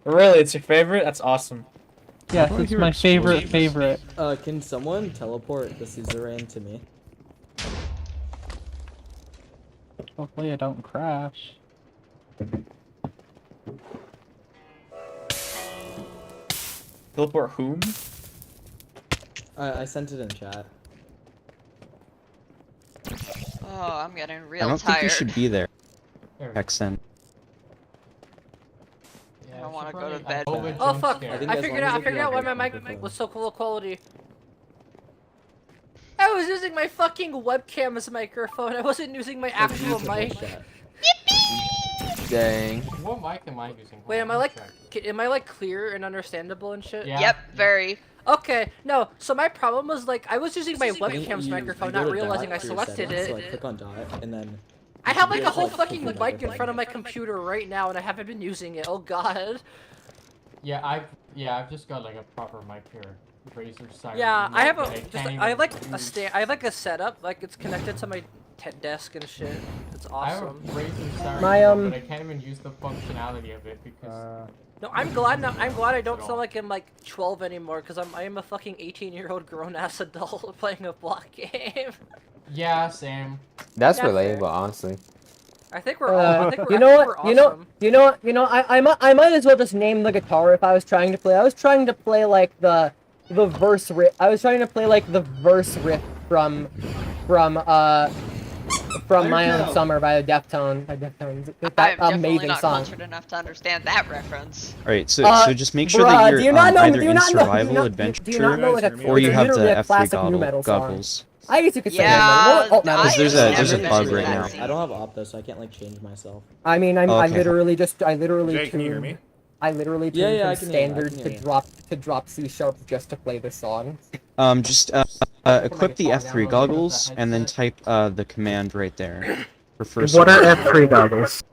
Really, it's your favorite? That's awesome. Yes, it's my favorite. Can someone teleport the Suzerain to me? Hopefully I don't crash. Teleport whom? I sent it in chat. Oh, I'm getting real tired. I don't think you should be there. Hexen. I don't want to go to bed. Oh fuck! I figured out why my mic was so low quality. I was using my fucking webcam as a microphone. I wasn't using my actual mic. Dang. What mic am I using? Wait, am I like clear and understandable and shit? Yeah. Yep, very. Okay, no. So my problem was like I was using my webcam's microphone, not realizing I selected it. So I click on dot and then. I have like a whole fucking mic in front of my computer right now, and I haven't been using it. Oh god. Yeah, I've just got like a proper mic here. Razer Siren. Yeah, I have I have like a setup, like it's connected to my desk and shit. It's awesome. I have a Razer Siren, but I can't even use the functionality of it because. No, I'm glad I don't sound like I'm like 12 anymore, because I am a fucking 18-year-old grown-ass adult playing a block game. Yeah, same. That's Yeah, relatable, fair. honestly. I think we're all. I think we're, You know I think what? we're You know. I might as well just name the guitar if I was trying to play. I was trying to play like the verse riff. I was trying to play like the verse riff from My Own Summer by the Deftones. That I'm amazing definitely not song. cultured enough to understand that reference. Alright, so just make sure that you're either in survival, adventure, or you have the F3 goggles. I guess you could say Yeah, that. Alt metal. Because there's a bug right now. I don't have op though, so I can't like change myself. I mean, I literally Jay, can you hear me? I literally tuned from standard to drop C sharp just to play this song. Just equip the F3 goggles and then type the command right there. For first. What are F3 goggles?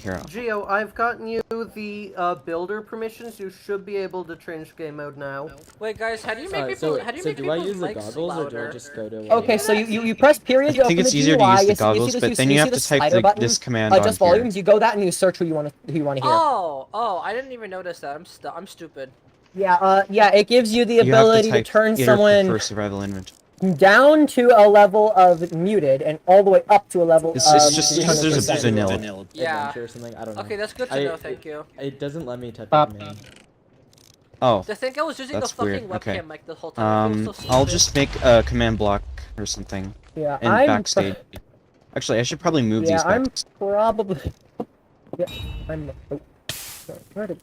Here. Geo, I've gotten you the builder permissions. You should be able to change game mode now. Wait, guys, how do you make people? How do you make do I people's use the mics goggles or do I louder? just go to? Okay, so you press period. I think it's easier to use the goggles, but then you have to type this command on adjust volumes. You go that and you search who you want to hear. Oh, I didn't even notice that. I'm stupid. Yeah, it gives you the ability to turn someone for survival inventory. down to a level of muted and all the way up to a level It's of just there's a vanilla. Yeah. Or something. I don't know. Okay, that's good to know. Thank you. It doesn't let me type the command. Oh. I think I was using the That's fucking weird. Okay. webcam mic the whole time. It was so I'll stupid. just make a command block or something. Yeah, in backstage. Actually, I should probably move these back. I'm probably. Yeah, I'm. Oh, where did?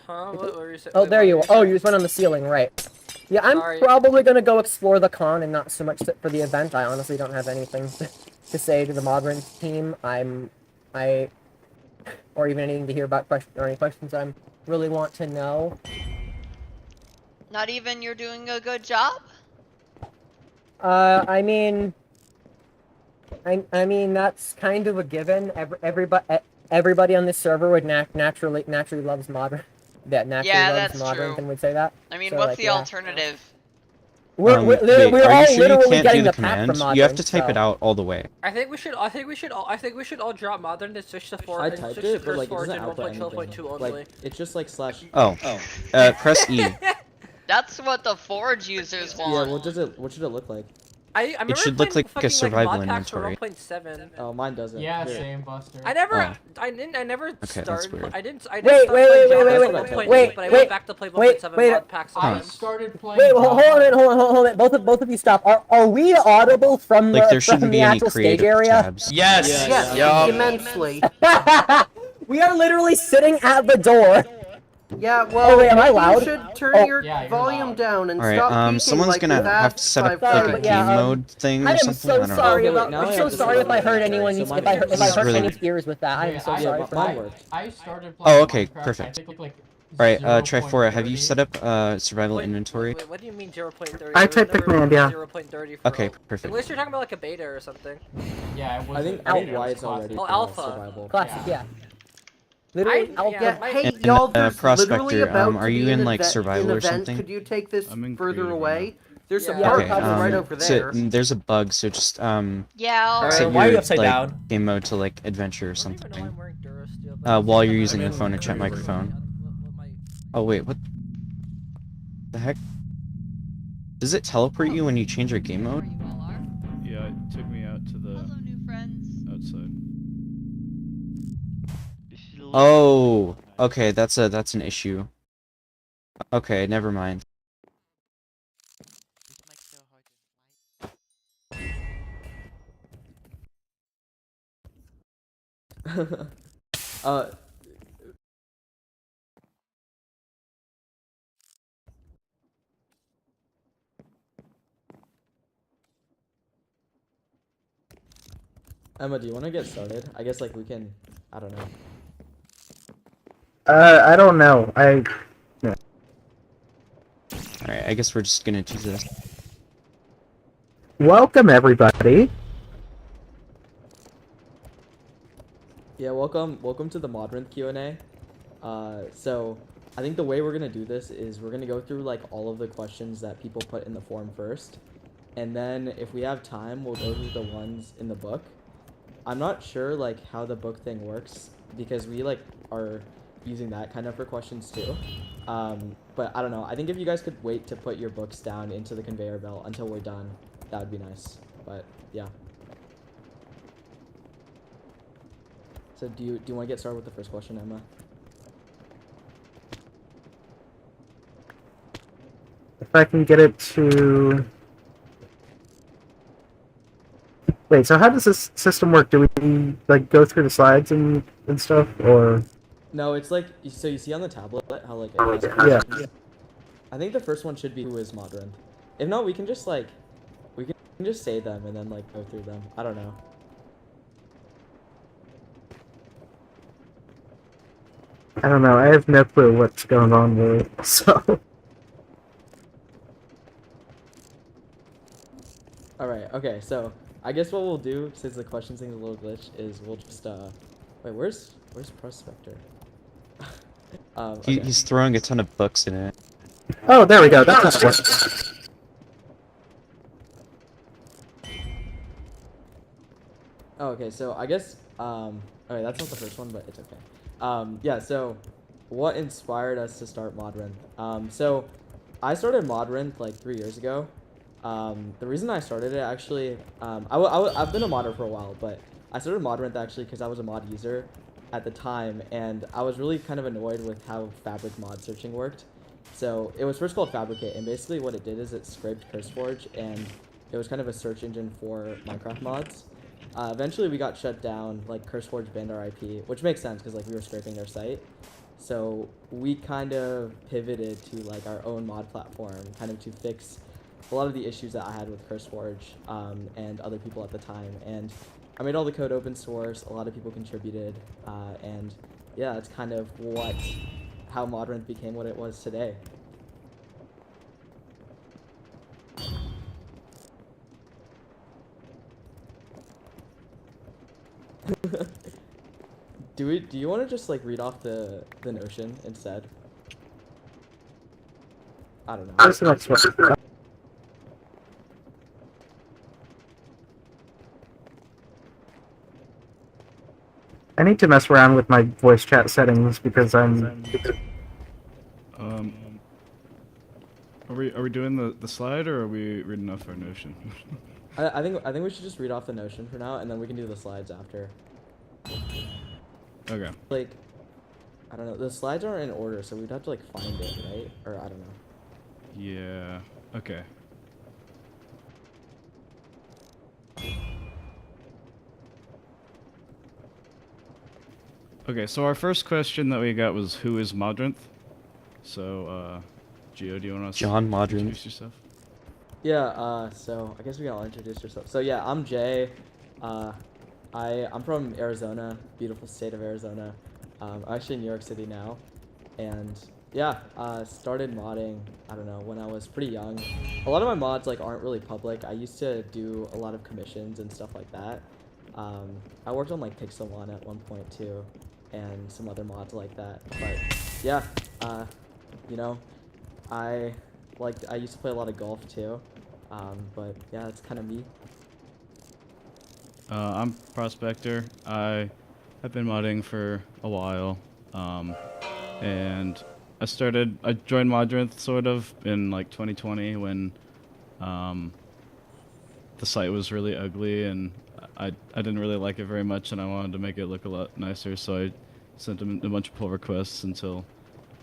Huh? What were you saying? Oh, there you are. Oh, you just went on the ceiling, right? Yeah, I'm probably gonna go explore the con and not so much sit for the event. I honestly don't have anything to say to the Modrinth team. Or even anything to hear about any questions I really want to know. Not even you're doing a good job? I mean, that's kind of a given. Everybody on this server would naturally loves Modrinth. That naturally loves Modrinth and would say that. I mean, so, what's like, the alternative? We're all literally getting the pack from Modrinth. You have to type it out all the way. I think we should all drop Modrinth and switch to 4 and switch to Curse Forge and 1.12.2 only. Like, it's just like slash. Press E. That's what the Forge users want. Yeah, what should it look like? I It should look like a survival inventory. 1.7. Oh, mine doesn't. Yeah, same, Buster. I never Okay, that's started. weird. I didn't start Wait, playing 1.8, but I went back to play 1.7 mod packs. I started playing. Wait, hold on. Both of you stop. Are we audible from Like, there from shouldn't the be any actual stage creative area? tabs. Yes. Immensely. We are literally sitting at the door. Yeah, well, wait, am I loud? you should turn your volume loud. down and Alright, stop peaking someone's like gonna that have to set up 5 like a times. game mode thing I or am something. so I don't know. sorry Okay, about. now I I'm so have to sorry if I hurt start anyone's. so If mine I is hurt really anyone's ears with that. I'm so sorry for mine that. worked. I started playing. Oh, okay, Minecraft, perfect. I think, like, Alright, triphora, have you set up survival inventory? Wait, what do you mean 0.30? I typed the command, yeah. 0.30 Okay, perfect. Unless you're talking about like a beta or something. Yeah, it was. I think why it's already. Oh, alpha. Survival. Classic, yeah. Literally, Hey, y'all, there's Prospector, literally about are to you be in, an like, event- survival an or event. something? Could you take this I'm in further creative away? There's a Yeah. bar Okay, probably right over there. So there's a bug, so just Yeah. Alright, set why are you your upside like down? game mode to like adventure or I don't even know why something. I'm wearing Durasteel, but While you're I'm using I'm the in phone to check creative. microphone. what my- Oh wait, what the heck? Does it teleport you when you change your game mode? Where you all are. Yeah, it took me out to the Hello, new friends. outside. Oh, okay, that's an issue. Okay, never mind. uh, Emma, do you want to get started? I guess like we can. I don't know. I don't know. Alright, I guess we're just gonna do this. Welcome, everybody. Yeah, welcome to the Modrinth Q&A. So I think the way we're gonna do this is we're gonna go through like all of the questions that people put in the form first, and then if we have time, we'll go through the ones in the book. I'm not sure like how the book thing works because we like are using that kind of for questions too. But I don't know. I think if you guys could wait to put your books down into the conveyor belt until we're done, that would be nice. But yeah. So do you want to get started with the first question, Emma? If I can get it to... Wait, so how does this system work? Do we, like, go through the slides and stuff, or...? No, it's like, so you see on the tablet how like, Yeah. I think the first one should be who is Modrinth. If not, we can just like, we can just say them and then like go through them. I don't know. I don't know, I have no clue what's going on with it, so... Alright, okay, so I guess what we'll do, since the question thing's a little glitch, is we'll just, wait, where's Prospector? Okay. He's throwing a ton of books in it. Oh, there we go, that's what... Oh, okay, so I guess, okay, that's not the first one, but it's okay. Yeah, so what inspired us to start Modrinth? So I started Modrinth like 3 years ago. The reason I started it actually, I've been a modder for a while, but I started Modrinth actually because I was a mod user at the time, and I was really kind of annoyed with how Fabric mod searching worked. So it was first called Fabricate, and basically what it did is it scraped CurseForge, and it was kind of a search engine for Minecraft mods. Eventually we got shut down, like CurseForge banned our IP, which makes sense because like we were scraping their site. So we kind of pivoted to like our own mod platform, kind of to fix a lot of the issues that I had with CurseForge and other people at the time. And I made all the code open source, a lot of people contributed, and yeah, that's kind of how Modrinth became what it was today. Do you want to just like read off the notion instead? I don't know. That's the next one. I need to mess around with my voice chat settings because I'm... Are we doing the slide or are we reading off our notion? I think we should just read off the notion for now, and then we can do the slides after. Okay. Like, I don't know. The slides aren't in order, so we'd have to like find it, right? Or I don't know. Yeah. Okay. Okay, so our first question that we got was who is Modrinth? So, Geo, do you want to John Modrinth. introduce yourself? Yeah, so I guess we can all introduce yourself. So yeah, I'm Jay. I'm from Arizona, beautiful state of Arizona. I'm actually in New York City now. And yeah, started modding, I don't know, when I was pretty young. A lot of my mods like aren't really public. I used to do a lot of commissions and stuff like that. I worked on like Pixel 1 at one point too, and some other mods like that. But yeah, you know, I used to play a lot of golf too, But yeah, that's kind of me. I'm Prospector. I have been modding for a while, and I joined Modrinth sort of in like 2020 when the site was really ugly and I didn't really like it very much, and I wanted to make it look a lot nicer, so I sent them a bunch of pull requests until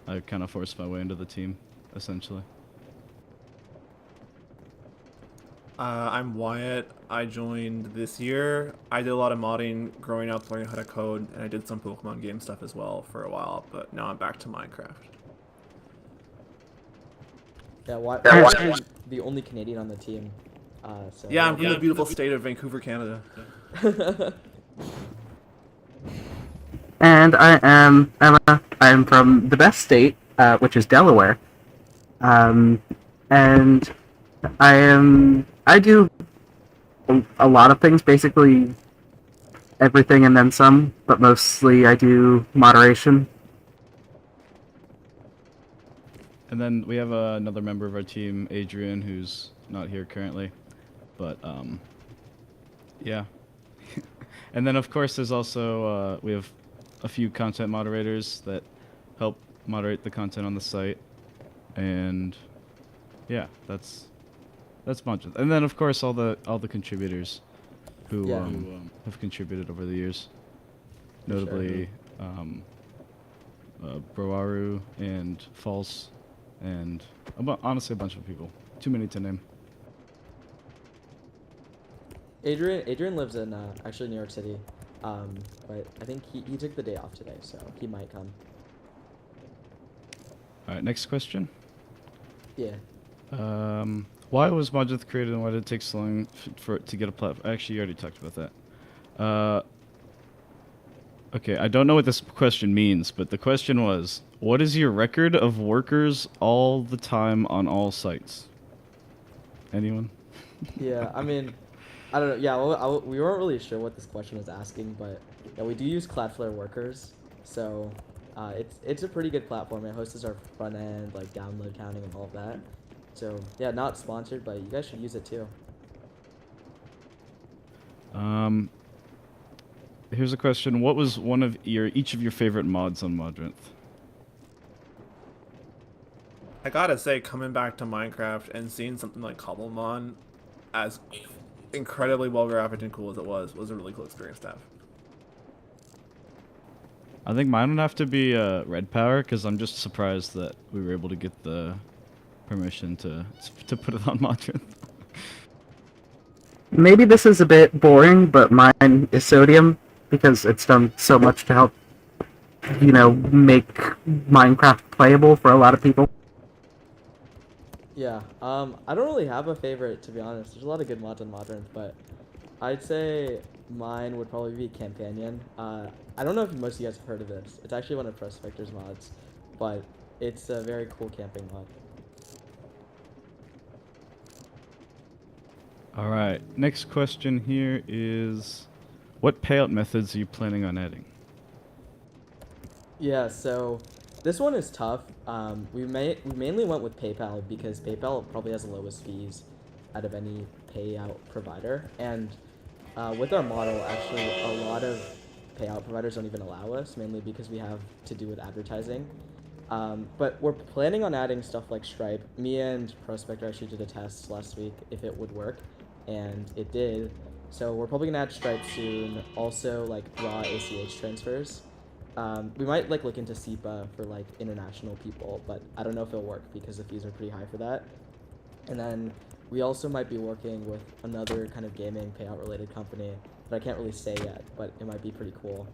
I kind of forced my way into the team, essentially. I'm Wyatt. I joined this year. I did a lot of modding growing up, learning how to code, and I did some Pokemon game stuff as well for a while, but now I'm back to Minecraft. Yeah, Wyatt's the only Canadian on the team. So yeah, I'm from the beautiful state of Vancouver, Canada. And I am Emma. I am from the best state, which is Delaware. And I do a lot of things, basically everything and then some, but mostly I do moderation. And then we have another member of our team, Adrian, who's not here currently, but yeah. And then of course there's also we have a few content moderators that help moderate the content on the site, and yeah, that's Modrinth. And then of course all the contributors who have contributed over the years, notably Broaru and False, and honestly a bunch of people. Too many to name. Adrian lives in actually New York City, but I think he took the day off today, so he might come. All right, next question. Yeah. Why was Modrinth created, and why did it take so long for it to get a platform? Actually, you already talked about that. Okay, I don't know what this question means, but the question was, what is your record of workers all the time on all sites? Anyone? Yeah, I mean, I don't know. Yeah, well, we weren't really sure what this question was asking, but yeah, we do use Cloudflare workers, so it's a pretty good platform. It hosts our front end, like download counting and all of that. So yeah, not sponsored, but you guys should use it too. Here's a question: what was each of your favorite mods on Modrinth? I gotta say, coming back to Minecraft and seeing something like Cobblemon, as incredibly well graphic and cool as it was a really cool experience to have. I think mine would have to be Red Power, because I'm just surprised that we were able to get the permission to put it on Modrinth. Maybe this is a bit boring, but mine is Sodium, because it's done so much to help, make Minecraft playable for a lot of people. Yeah, I don't really have a favorite, to be honest. There's a lot of good mods on Modrinth, but I'd say mine would probably be Companion. I don't know if most of you guys have heard of this. It's actually one of Prospector's mods, but it's a very cool camping mod. Alright, next question here is, what payout methods are you planning on adding? Yeah, so this one is tough. We mainly went with PayPal because PayPal probably has the lowest fees out of any payout provider, and with our model, actually a lot of payout providers don't even allow us, mainly because we have to do with advertising. But we're planning on adding stuff like Stripe. Me and Prospector actually did a test last week if it would work, and it did. So we're probably gonna add Stripe soon. Also, like raw ACH transfers. We might look into SEPA for international people, but I don't know if it'll work because the fees are pretty high for that. And then we also might be working with another kind of gaming payout related company that I can't really say yet, but it might be pretty cool.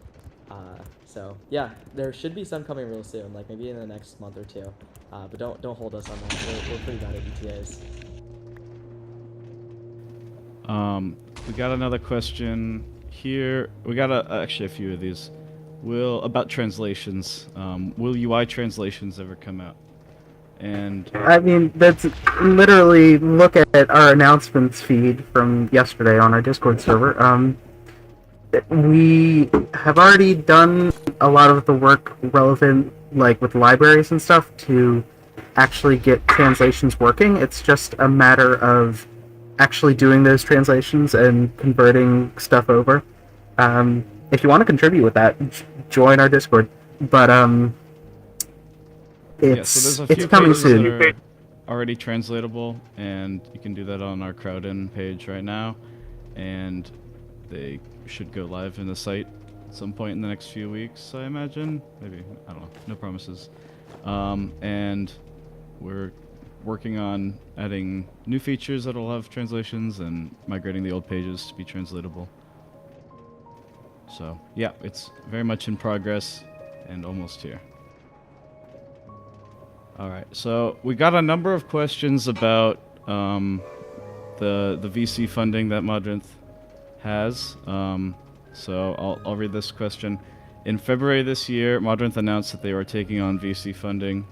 So yeah, there should be some coming real soon, maybe in the next month or two. But don't hold us on that. We're pretty bad at ETAs. We got another question here. We got actually a few of these. About translations. Will UI translations ever come out? And I mean, that's literally, look at our announcements feed from yesterday on our Discord server. We have already done a lot of the work relevant, with libraries and stuff, to actually get translations working. It's just a matter of actually doing those translations and converting stuff over. If you want to contribute with that, join our Discord. But Yeah, so there's a few it's coming pages that soon. are already translatable, and you can do that on our Crowdin page right now, and they should go live in the site at some point in the next few weeks, I imagine. Maybe, I don't know, no promises. And we're working on adding new features that'll have translations and migrating the old pages to be translatable. So, yeah, it's very much in progress and almost here. Alright, so we got a number of questions about the VC funding that Modrinth has. So I'll read this question. In February this year, Modrinth announced that they were taking on VC funding.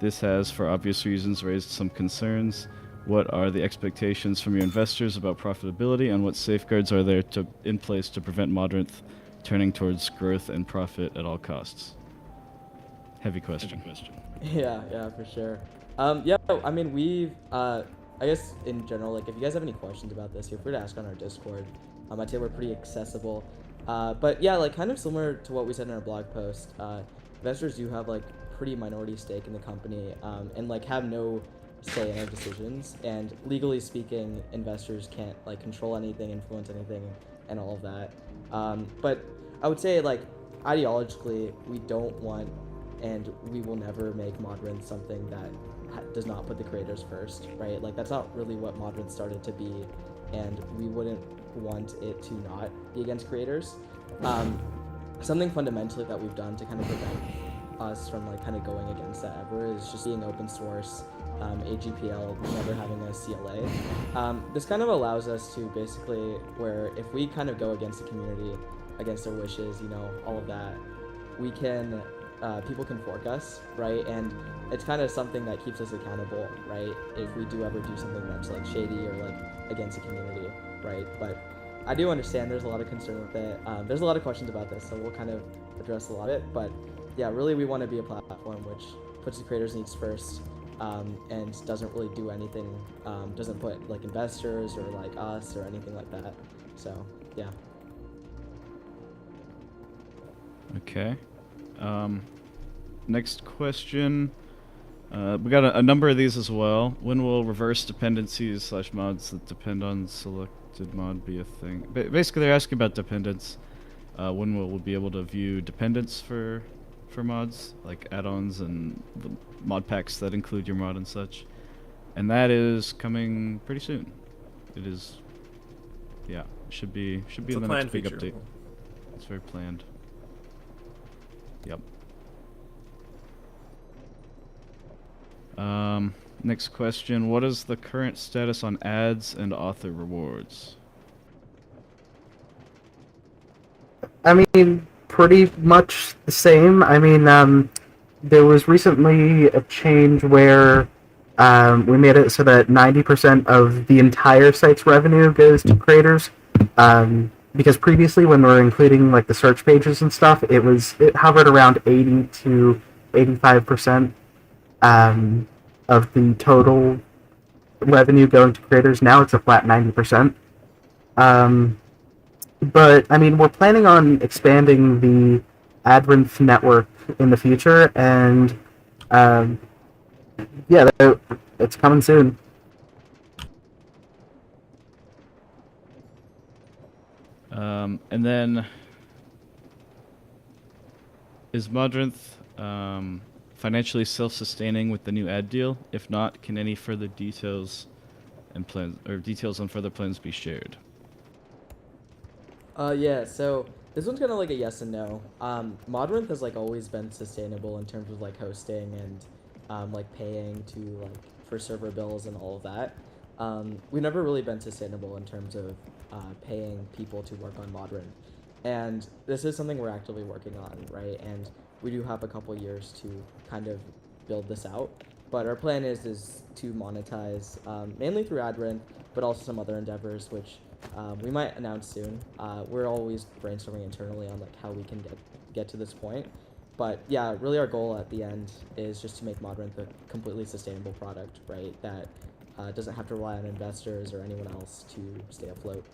This has, for obvious reasons, raised some concerns. What are the expectations from your investors about profitability, and what safeguards are there in place to prevent Modrinth turning towards growth and profit at all costs? Heavy question. Yeah, for sure. Yeah, I mean, we've, I guess in general, like, if you guys have any questions about this, feel free to ask on our Discord. I'd say we're pretty accessible. But yeah, like, kind of similar to what we said in our blog post, investors do have, like, pretty minority stake in the company, and, like, have no say in our decisions. And legally speaking, investors can't, like, control anything, influence anything, and all of that. But I would say, like, ideologically, we don't want, and we will never make Modrinth something that does not put the creators first, right? Like, that's not really what Modrinth started to be, and we wouldn't want it to not be against creators. Something fundamentally that we've done to kind of prevent us from, like, kind of going against that ever is just being open source, AGPL, never having a CLA. This kind of allows us to basically, where if we kind of go against the community, against their wishes, you know, all of that, we can, people can fork us, right? And it's kind of something that keeps us accountable, right? If we do ever do something that's, like, shady or, like, against the community, right? But I do understand there's a lot of concern with it. There's a lot of questions about this, so we'll kind of address a lot of it. But yeah, really we want to be a platform which puts the creators' needs first, and doesn't really do anything, doesn't put, like, investors or, like, us or anything like that. So yeah. Okay. Next question. We got a number of these as well. When will reverse dependencies / mods that depend on selected mod be a thing? Basically, they're asking about dependence. When will we be able to view dependence for mods, like add-ons and the mod packs that include your mod and such? And that is coming pretty soon. It is. Yeah, should be in the next big update. It's very planned. Yep. Next question. What is the current status on ads and author rewards? I mean, pretty much the same. I mean, there was recently a change where we made it so that 90% of the entire site's revenue goes to creators. Because previously, when we were including, like, the search pages and stuff, it hovered around 80 to 85% of the total revenue going to creators. Now it's a flat 90%. But I mean, we're planning on expanding the Adrinth network in the future, and yeah, it's coming soon. And then, is Modrinth financially self-sustaining with the new ad deal? If not, can any further details and plans or details on further plans be shared? Yeah, so this one's kind of like a yes and no. Modrinth has, like, always been sustainable in terms of, like, hosting and like paying to, like, for server bills and all of that. We've never really been sustainable in terms of paying people to work on Modrinth, and this is something we're actively working on, right? And we do have a couple years to kind of build this out, but our plan is to monetize mainly through Adrian, but also some other endeavors which we might announce soon. We're always brainstorming internally on, like, how we can get to this point, but yeah, really our goal at the end is just to make Modrinth a completely sustainable product, right? That doesn't have to rely on investors or anyone else to stay afloat.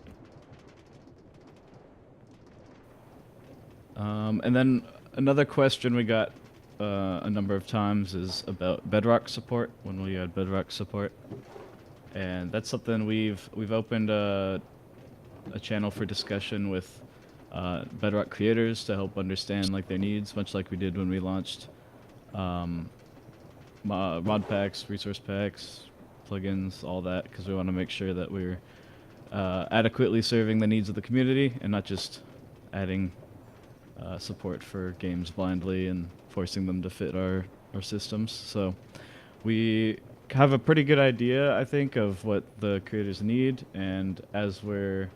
And then another question we got a number of times is about Bedrock support. When will you add Bedrock support? And that's something we've opened a channel for discussion with Bedrock creators to help understand like their needs, much like we did when we launched mod packs, resource packs, plugins, all that, because we want to make sure that we're adequately serving the needs of the community and not just adding support for games blindly and forcing them to fit our systems. So we have a pretty good idea, I think, of what the creators need, and as we're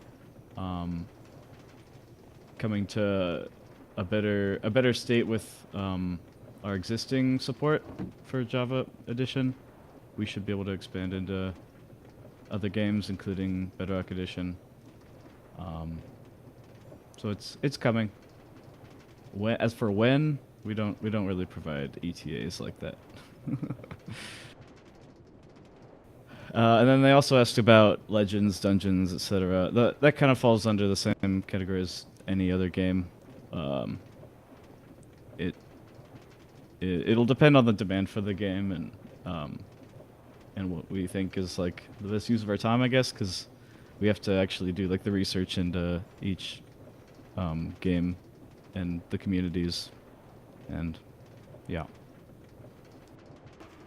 coming to a better state with our existing support for Java Edition, we should be able to expand into other games, including Bedrock Edition. So it's coming. As for when, we don't really provide ETAs like that. And then they also asked about Legends, Dungeons, etc. That kind of falls under the same category as any other game. It'll depend on the demand for the game and what we think is like the best use of our time, I guess, because we have to actually do like the research into each game and the communities, and yeah.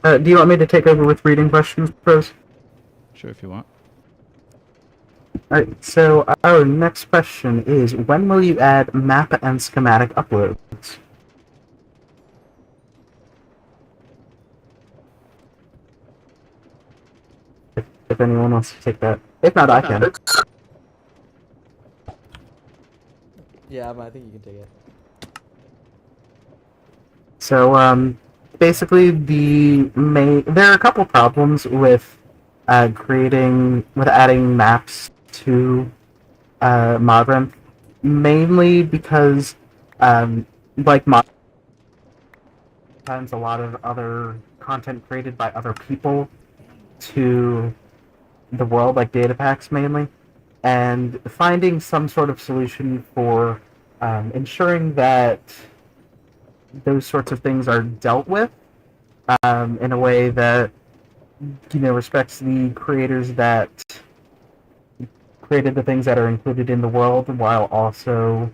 Do you want me to take over with reading questions, Pros? Sure, if you want. Alright, so our next question is, when will you add map and schematic uploads? If anyone wants to take that. If not, I can. Yeah, but I think you can take it. So, basically, there are a couple problems with adding maps to Modrinth, mainly because, like sometimes a lot of other content created by other people to the world, like data packs mainly, and finding some sort of solution for ensuring that those sorts of things are dealt with in a way that respects the creators that created the things that are included in the world, while also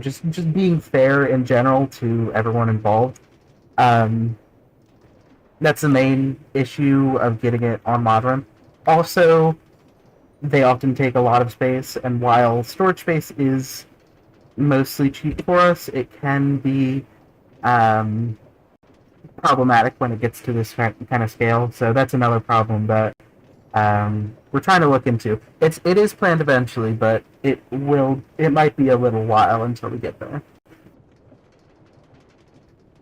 just being fair in general to everyone involved. That's the main issue of getting it on Modrinth. Also, they often take a lot of space, and while storage space is mostly cheap for us, it can be problematic when it gets to this kind of scale. So that's another problem that we're trying to look into. It is planned eventually, but it might be a little while until we get there.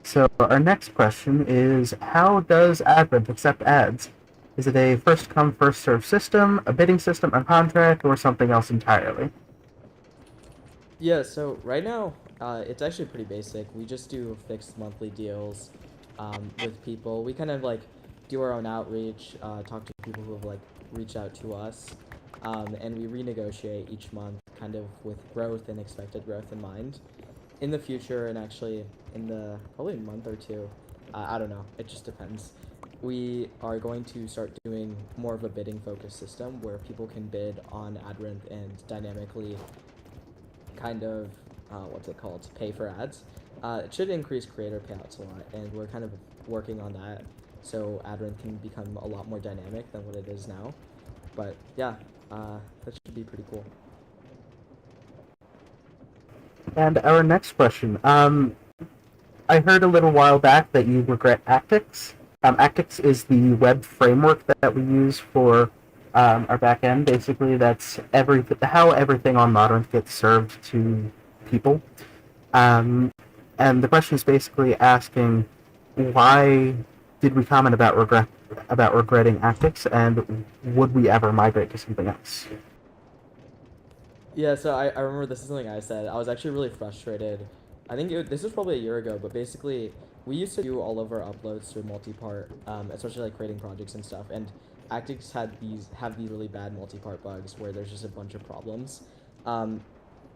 So our next question is, how does Advent accept ads? Is it a first-come, first-served system, a bidding system, a contract, or something else entirely? Yeah, so right now, it's actually pretty basic. We just do fixed monthly deals with people. We kind of like do our own outreach, talk to people who have like reached out to us, and we renegotiate each month kind of with growth and expected growth in mind. In the future, and actually in the probably a month or two, I don't know, it just depends. We are going to start doing more of a bidding focused system where people can bid on Adrinth and dynamically kind of, pay for ads. It should increase creator payouts a lot, and we're kind of working on that so Adrinth can become a lot more dynamic than what it is now. But yeah, that should be pretty cool. And our next question. I heard a little while back that you regret Actix. Actix is the web framework that we use for our backend. Basically, that's how everything on Modrinth gets served to people. And the question is basically asking, why did we comment about regretting Actix, and would we ever migrate to something else? Yeah, so I remember this is something I said. I was actually really frustrated. I think this was probably a year ago, but basically we used to do all of our uploads through multi-part, especially like creating projects and stuff. And Actix have these really bad multi-part bugs where there's just a bunch of problems.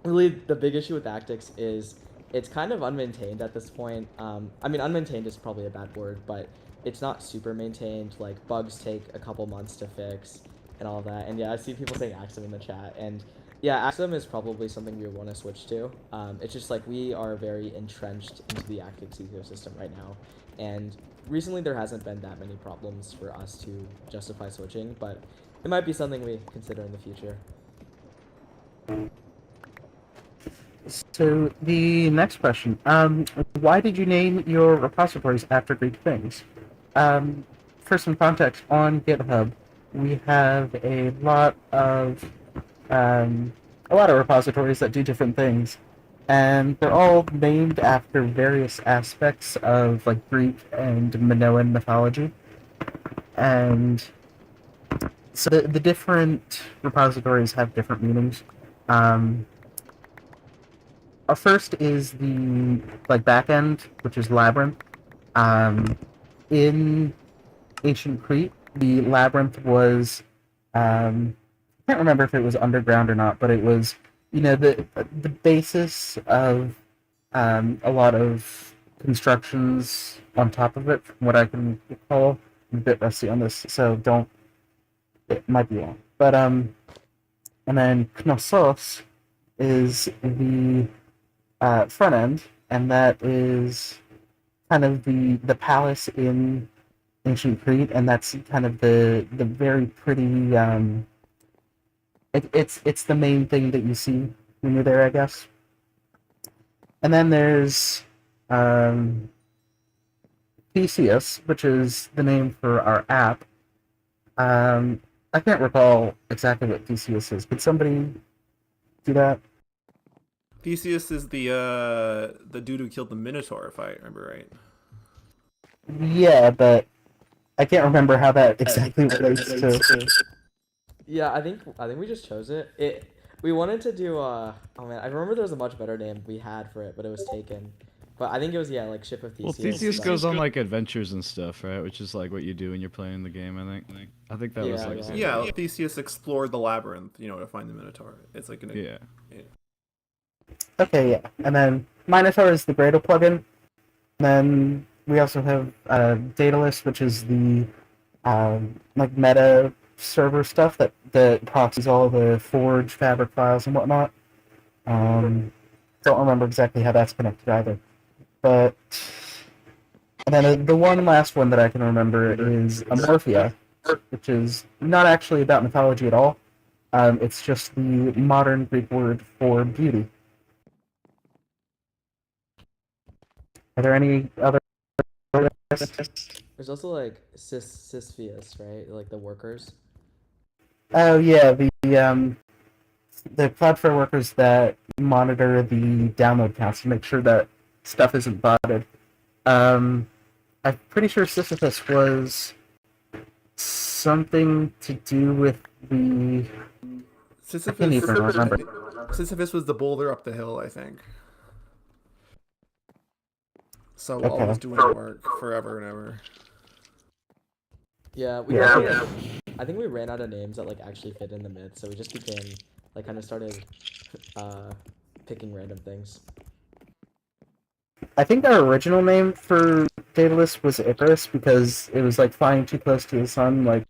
Really, the big issue with Actix is it's kind of unmaintained at this point. I mean, unmaintained is probably a bad word, but it's not super maintained. Like, bugs take a couple months to fix and all that. And yeah, I see people saying Axum in the chat. And yeah, Axum is probably something we want to switch to. It's just like we are very entrenched into the Actix ecosystem right now. And recently there hasn't been that many problems for us to justify switching, but it might be something we consider in the future. So the next question, why did you name your repositories after Greek things? For some context, on GitHub, we have a lot of repositories that do different things, and they're all named after various aspects of like Greek and Minoan mythology. And so the different repositories have different meanings. Our first is the backend, which is Labyrinth. In ancient Crete, the Labyrinth was I can't remember if it was underground or not, but it was the basis of a lot of constructions on top of it, from what I can recall. I'm a bit rusty on this, so it might be wrong. But and then Knossos is the front end, and that is kind of the palace in ancient Crete, and that's kind of the very pretty it's the main thing that you see when you're there, I guess. And then there's Theseus, which is the name for our app. I can't recall exactly what Theseus is. Could somebody do that? Theseus is the dude who killed the Minotaur, if I remember right. Yeah, but I can't remember how that exactly relates to. Yeah, I think we just chose it. We wanted to do oh man, I remember there was a much better name we had for it, but it was taken. But I think it was like Ship of Theseus. Well, Theseus goes on like adventures and stuff, right? Which is like what you do when you're playing the game. I think that was like Theseus explored the labyrinth, to find the Minotaur. It's like yeah. Okay, yeah, and then Minotaur is the Gradle plugin. And then we also have Daedalus, which is the meta server stuff that proxies all the Forge fabric files and whatnot. Don't remember exactly how that's connected either. But and then the one last one that I can remember is Amorphia, which is not actually about mythology at all. It's just the modern Greek word for beauty. Are there any other? There's also like Sisyphus, right? Like the workers. Oh yeah, the Cloudflare workers that monitor the download counts to make sure that stuff isn't botted. I'm pretty sure Sisyphus was something to do with the. I can't even remember. Sisyphus was the boulder up the hill, I think. So Okay. always doing work forever and ever. Yeah, I think we ran out of names that like actually fit in the myth, so we just became kind of started picking random things. I think our original name for Daedalus was Icarus because it was like flying too close to the sun. Like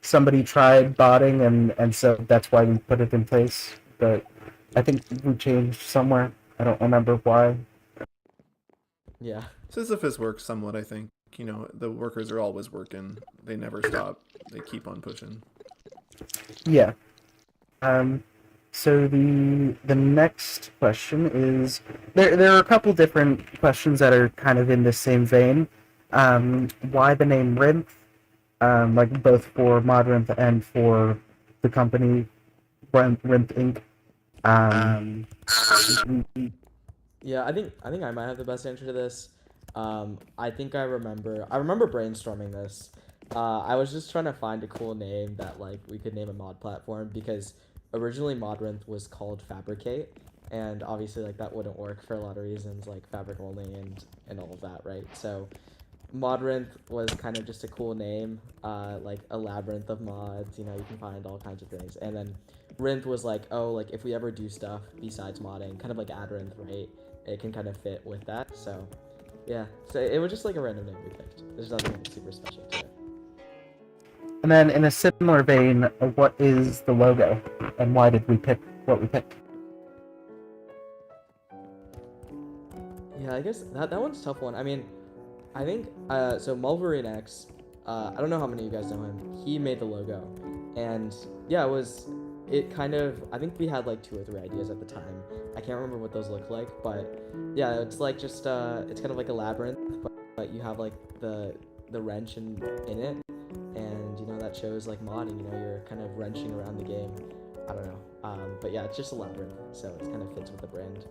somebody tried botting, and so that's why we put it in place. But I think we changed somewhere. I don't remember why. Yeah. Sisyphus works somewhat, I think. The workers are always working. They never stop. They keep on pushing. Yeah. So the next question is there are a couple different questions that are kind of in the same vein. Why the name Rinth? Both for Modrinth and for the company Rinth Inc. Yeah, I think I might have the best answer to this. I think I remember brainstorming this. I was just trying to find a cool name that we could name a mod platform because originally Modrinth was called Fabricate, and obviously like that wouldn't work for a lot of reasons, like fabric only and all of that, right? So Modrinth was kind of just a cool name, like a labyrinth of mods, you know, you can find all kinds of things. And then Rinth was like, oh, like if we ever do stuff besides modding, kind of like Adrinth, right? It can kind of fit with that. So yeah, so it was just like a random name we picked. There's nothing super special to it. And then in a similar vein, what is the logo, and why did we pick what we picked? Yeah, I guess that one's a tough one. I mean, I think, so Mulverine X, I don't know how many of you guys know him, he made the logo, and yeah, it kind of, I think we had like 2 or 3 ideas at the time. I can't remember what those look like, but yeah, it's like just, it's kind of like a labyrinth, but you have like the wrench in it, and you know, that shows like modding, you know, you're kind of wrenching around the game. I don't know, but yeah, it's just a labyrinth, so it kind of fits with the brand.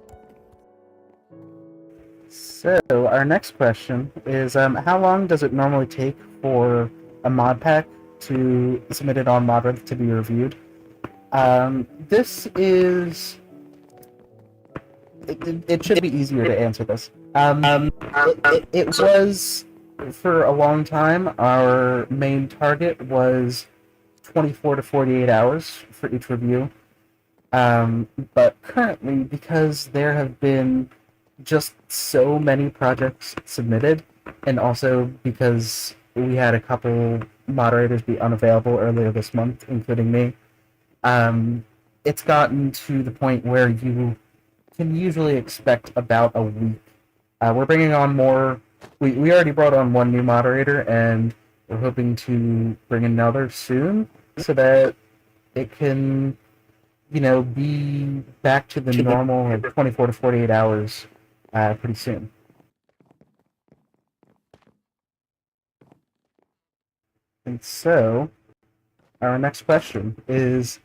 So, our next question is, how long does it normally take for a mod pack to submit it on Modrinth to be reviewed? This is... It should be easier to answer this. It was, for a long time, our main target was 24 to 48 hours for each review. But currently, because there have been just so many projects submitted, and also because we had a couple moderators be unavailable earlier this month, including me, it's gotten to the point where you can usually expect about a week. We're bringing on more. We already brought on 1 new moderator, and we're hoping to bring another soon, so that it can, you know, be back to the normal like 24 to 48 hours pretty soon. And so, our next question is,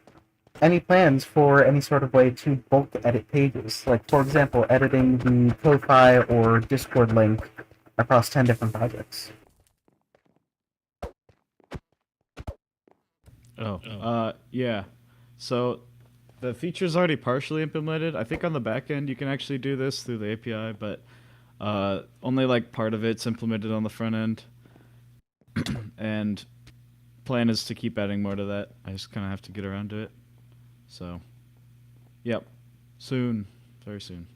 any plans for any sort of way to bulk edit pages? Like, for example, editing the Ko-Fi or Discord link across 10 different projects? Yeah. So, the feature's already partially implemented. I think on the back end you can actually do this through the API, but only like part of it's implemented on the front end. And plan is to keep adding more to that. I just kind of have to get around to it. So, yep. Soon. Very soon.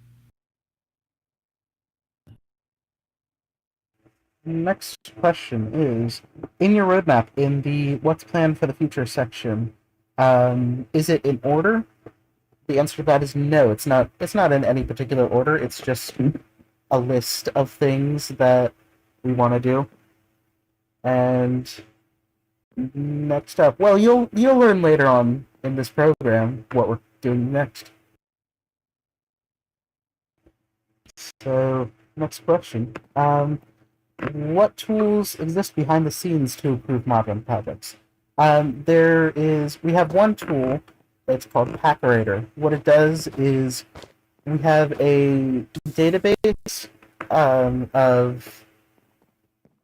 Next question is, in your roadmap, in the what's planned for the future section, is it in order? The answer to that is no, it's not. It's not in any particular order. It's just a list of things that we want to do. And next up, well, you'll learn later on in this program what we're doing next. So, next question. What tools exist behind the scenes to improve Modrinth projects? We have one tool that's called Packerator. What it does is we have a database of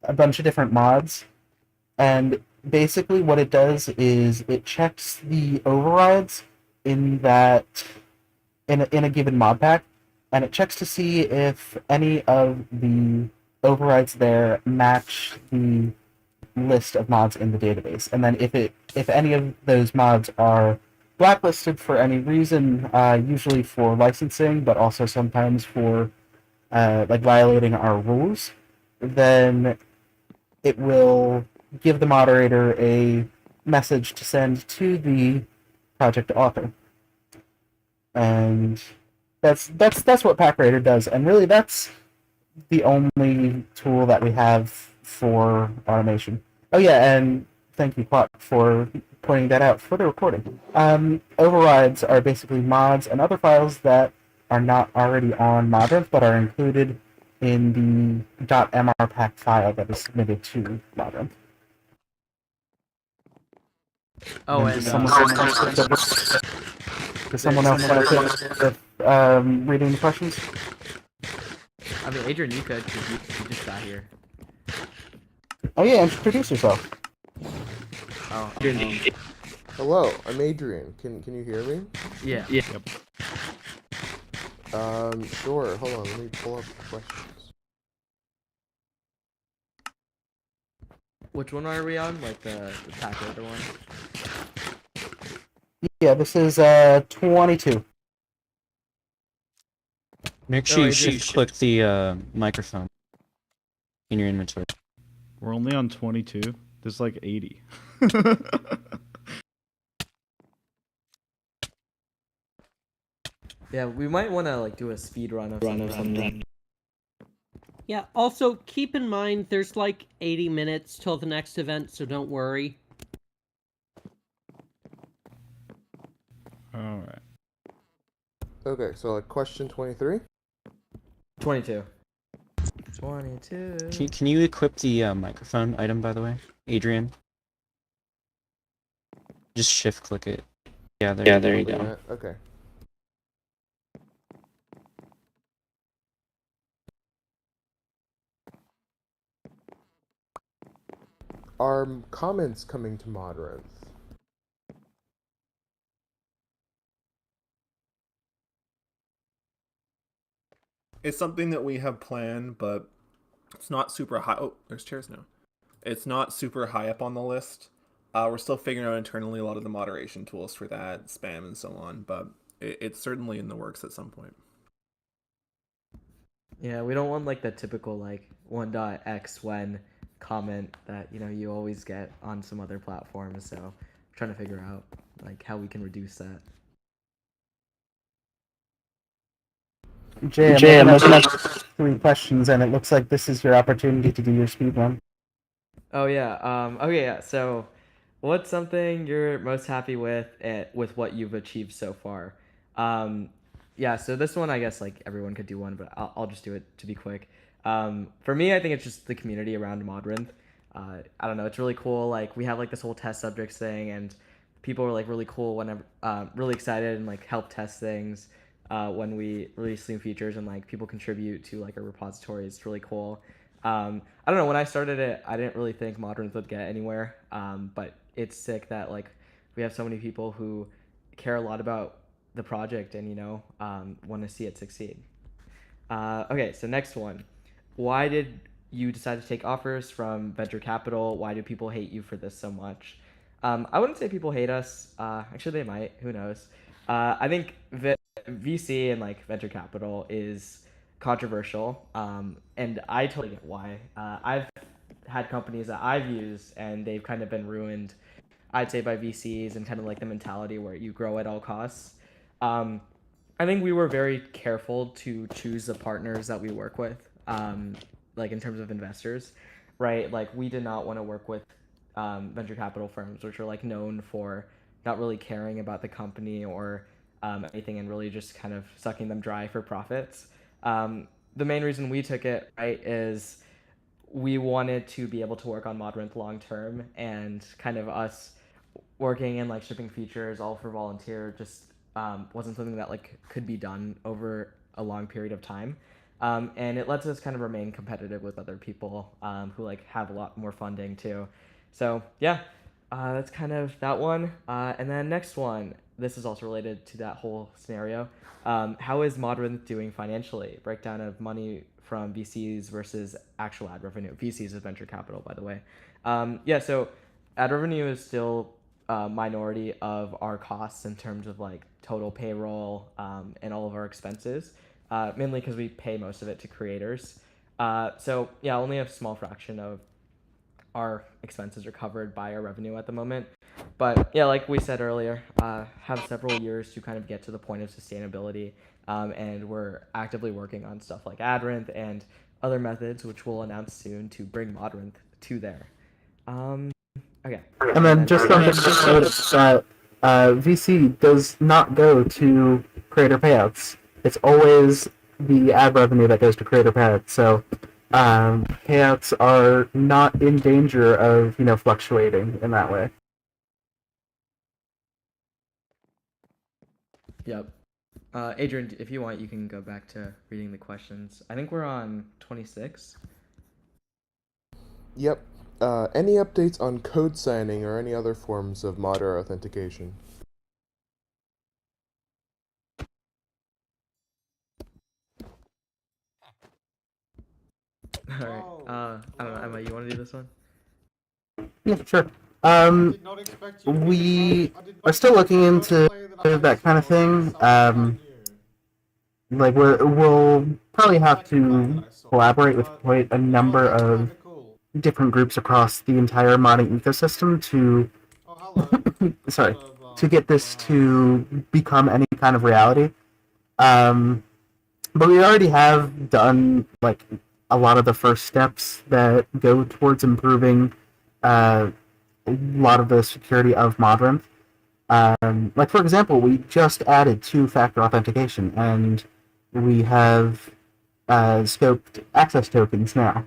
a bunch of different mods, and basically what it does is it checks the overrides in a given mod pack, and it checks to see if any of the overrides there match the list of mods in the database. And then if any of those mods are blacklisted for any reason, usually for licensing, but also sometimes for like violating our rules, then it will give the moderator a message to send to the project author. And that's what Packerator does, and really that's the only tool that we have for automation. Oh yeah, and thank you, Plot, for pointing that out for the recording. Overrides are basically mods and other files that are not already on Modrinth, but are included in the .mrpack file that is submitted to Modrinth. Oh, and does someone else want to finish with reading the questions? I mean, Adrian, you could, because you just got here. Oh yeah, introduce yourself. Oh, hello, I'm Adrian. Can you hear me? Yeah. Yep. Sure. Hold on, let me pull up the questions. Which one are we on? Like the pack order one? Yeah, this is 22. Make sure you click the microphone in your inventory. We're only on 22. There's like 80. Yeah, we might want to like do a speed run of something. Yeah, also keep in mind there's like 80 minutes till the next event, so don't worry. Alright. Okay, so like question 23? 22. 22. Can you equip the microphone item, by the way, Adrian? Just shift click it. Yeah, there you go. Okay. Are comments coming to Modrinth? It's something that we have planned, but it's not super high. Oh, there's chairs now. It's not super high up on the list. We're still figuring out internally a lot of the moderation tools for that, spam and so on, but it's certainly in the works at some point. Yeah, we don't want like the typical like 1.x when comment that you always get on some other platforms. So we're trying to figure out like how we can reduce that. Jay, I'm looking at 3 questions, and it looks like this is your opportunity to do your speed run. Oh yeah. Okay. Yeah. So, what's something you're most happy with what you've achieved so far? Yeah. So this one, I guess like everyone could do one, but I'll just do it to be quick. For me, I think it's just the community around Modrinth. I don't know. It's really cool. Like we have like this whole test subjects thing, and people are like really cool whenever, really excited and like help test things. When we release new features and like people contribute to like our repository. It's really cool. I don't know, when I started it, I didn't really think Modrinth would get anywhere, but it's sick that like we have so many people who care a lot about the project and want to see it succeed. Okay, so next one. Why did you decide to take offers from venture capital? Why do people hate you for this so much? I wouldn't say people hate us. Actually, they might. Who knows? I think VC and like venture capital is controversial, and I totally get why. I've had companies that I've used and they've kind of been ruined, I'd say, by VCs and kind of like the mentality where you grow at all costs. I think we were very careful to choose the partners that we work with, like in terms of investors, right? Like we did not want to work with venture capital firms, which are like known for not really caring about the company or anything and really just kind of sucking them dry for profits. The main reason we took it, right, is we wanted to be able to work on Modrinth long term, and kind of us working and like shipping features all for volunteer just wasn't something that like could be done over a long period of time. And it lets us kind of remain competitive with other people who like have a lot more funding too. So yeah, that's kind of that one. And then next one, this is also related to that whole scenario. How is Modrinth doing financially? Breakdown of money from VCs versus actual ad revenue. VCs is venture capital, by the way. Yeah, so ad revenue is still a minority of our costs in terms of like total payroll and all of our expenses, mainly because we pay most of it to creators. So yeah, only a small fraction of our expenses are covered by our revenue at the moment. But yeah, like we said earlier, have several years to kind of get to the point of sustainability, and we're actively working on stuff like Adrinth and other methods, which we'll announce soon to bring Modrinth to there. Okay. And then just on this notice that VC does not go to creator payouts. It's always the ad revenue that goes to creator payouts. So payouts are not in danger of fluctuating in that way. Yep. Adrian, if you want, you can go back to reading the questions. I think we're on 26. Yep. Any updates on code signing or any other forms of modder authentication? All right. I don't know, Emma, you want to do this one? Yeah, sure. We are still looking into that kind of thing. Like we'll probably have to collaborate with quite a number of different groups across the entire modding ecosystem to, sorry, to get this to become any kind of reality. But we already have done like a lot of the first steps that go towards improving a lot of the security of Modrinth. Like for example, we just added two-factor authentication, and we have scoped access tokens now,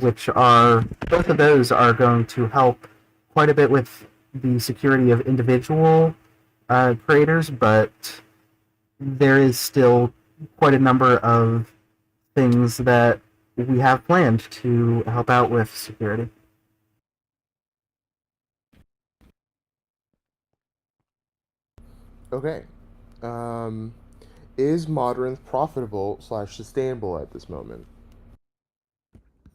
which are both of those are going to help quite a bit with the security of individual creators, but there is still quite a number of things that we have planned to help out with security. Okay. Is Modrinth profitable / sustainable at this moment?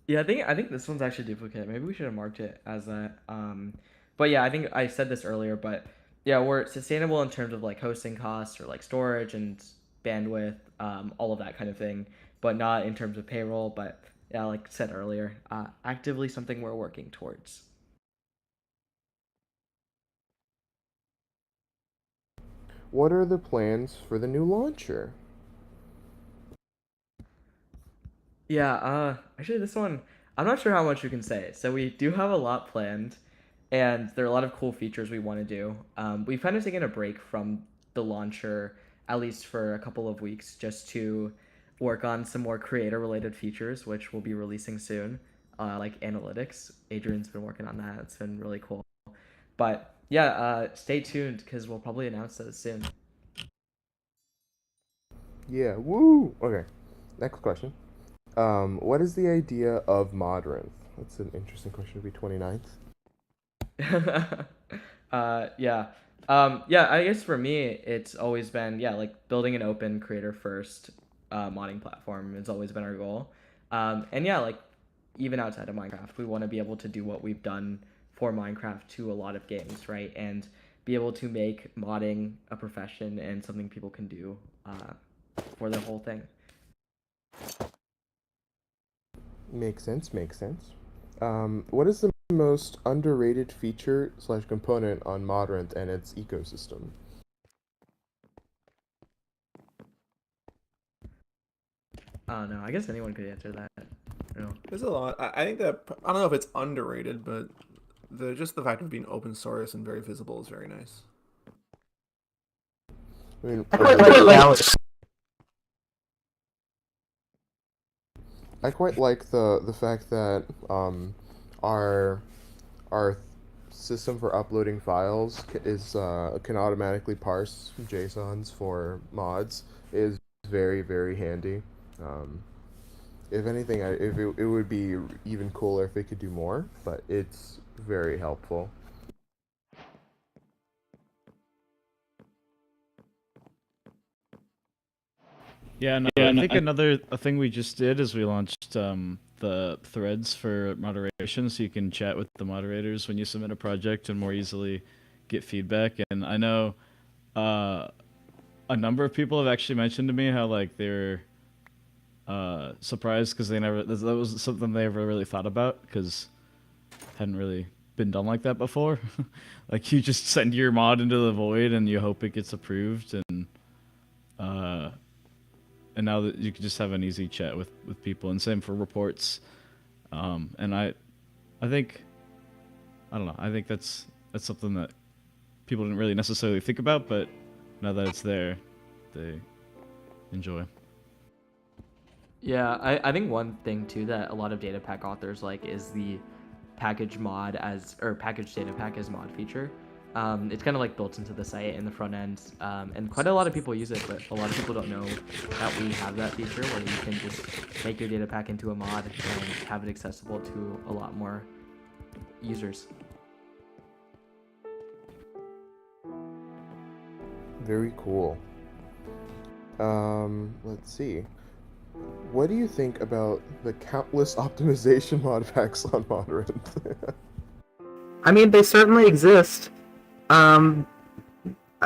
Yeah, I think this one's actually duplicate. Maybe we should have marked it as that. But yeah, I think I said this earlier, but yeah, we're sustainable in terms of like hosting costs or like storage and bandwidth, all of that kind of thing, but not in terms of payroll. But yeah, like I said earlier, actively something we're working towards. What are the plans for the new launcher? Yeah, actually this one, I'm not sure how much we can say. So we do have a lot planned, and there are a lot of cool features we want to do. We've kind of taken a break from the launcher, at least for a couple of weeks, just to work on some more creator-related features, which we'll be releasing soon, like analytics. Adrian's been working on that. It's been really cool. But yeah, stay tuned because we'll probably announce those soon. Yeah, woo! Okay, next question. What is the idea of Modrinth? That's an interesting question to be 29th. Yeah. Yeah, I guess for me, it's always been, yeah, like building an open creator first modding platform has always been our goal. And yeah, like even outside of Minecraft, we want to be able to do what we've done for Minecraft to a lot of games, right? And be able to make modding a profession and something people can do for their whole thing. Makes sense, makes sense. What is the most underrated feature / component on Modrinth and its ecosystem? Oh no, I guess anyone could answer that. No. There's a lot. I think that, I don't know if it's underrated, but just the fact of being open source and very visible is very nice. I mean, I quite like the fact that our system for uploading files can automatically parse JSONs for mods is very, very handy. If anything, it would be even cooler if it could do more, but it's very helpful. Yeah, no, I think another thing we just did is we launched the threads for moderation, so you can chat with the moderators when you submit a project and more easily get feedback. And I know a number of people have actually mentioned to me how like they're surprised because that was something they never really thought about because hadn't really been done like that before. Like you just send your mod into the void and you hope it gets approved, and now that you can just have an easy chat with people, and same for reports. And I think, I don't know, I think that's something that people didn't really necessarily think about, but now that it's there, they enjoy. Yeah, I think one thing too that a lot of data pack authors like is the package mod package data pack as mod feature. It's kind of like built into the site in the front end, and quite a lot of people use it, but a lot of people don't know that we have that feature where you can just make your data pack into a mod and have it accessible to a lot more users. Very cool. Let's see. What do you think about the countless optimization mod packs on Modrinth? I mean, they certainly exist.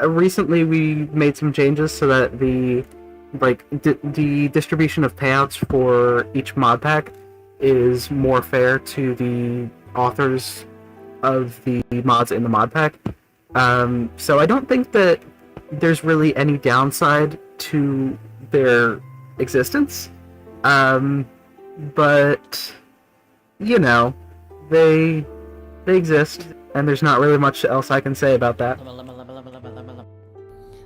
Recently we made some changes so that the distribution of payouts for each mod pack is more fair to the authors of the mods in the mod pack. So I don't think that there's really any downside to their existence. But you know, they exist, and there's not really much else I can say about that.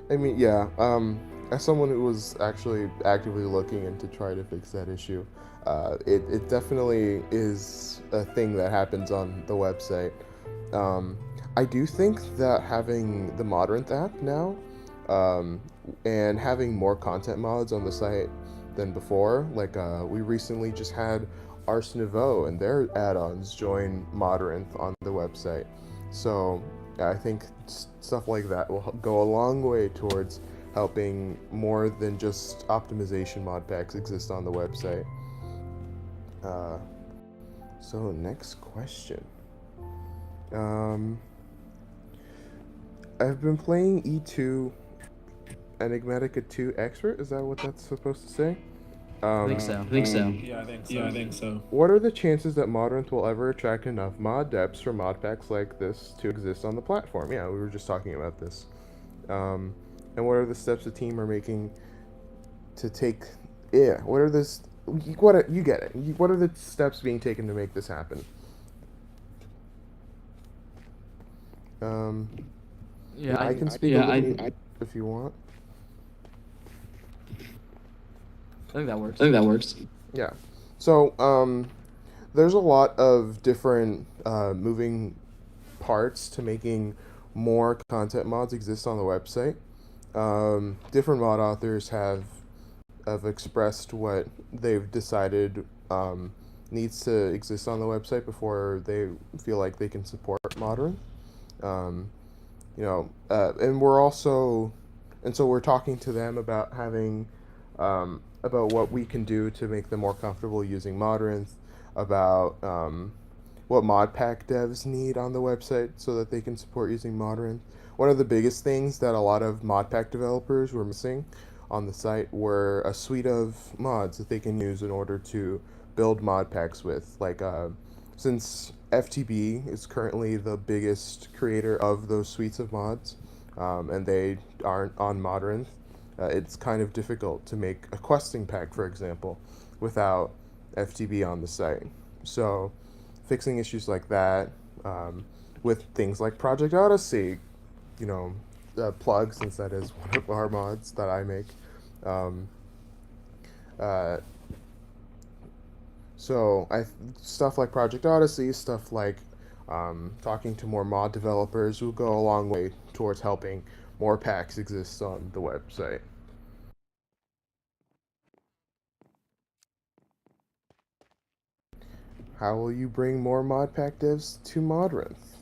I mean, yeah, as someone who was actually actively looking into try to fix that issue, it definitely is a thing that happens on the website. I do think that having the Modrinth app now, and having more content mods on the site than before, like we recently just had Ars Nouveau and their add-ons join Modrinth on the website. So I think stuff like that will go a long way towards helping more than just optimization mod packs exist on the website. So next question. I've been playing E2 Enigmatica 2 Expert. Is that what that's supposed to say? I think so. Yeah, I think so. What are the chances that Modrinth will ever attract enough mod depths for mod packs like this to exist on the platform? Yeah, we were just talking about this. And what are the steps the team are making to take? Yeah, what are this? You get it. What are the steps being taken to make this happen? Yeah, I can speak a little if you want. I think that works. Yeah. So, there's a lot of different moving parts to making more content mods exist on the website. Different mod authors have expressed what they've decided needs to exist on the website before they feel like they can support Modrinth. And we're also, and so we're talking to them about having about what we can do to make them more comfortable using Modrinth, about what mod pack devs need on the website so that they can support using Modrinth. One of the biggest things that a lot of mod pack developers were missing on the site were a suite of mods that they can use in order to build mod packs with. Like, since FTB is currently the biggest creator of those suites of mods, and they aren't on Modrinth, it's kind of difficult to make a questing pack, for example, without FTB on the site. So fixing issues like that, with things like Project Odyssey, plug, since that is one of our mods that I make. Stuff like Project Odyssey, stuff like talking to more mod developers will go a long way towards helping more packs exist on the website. How will you bring more mod pack devs to Modrinth?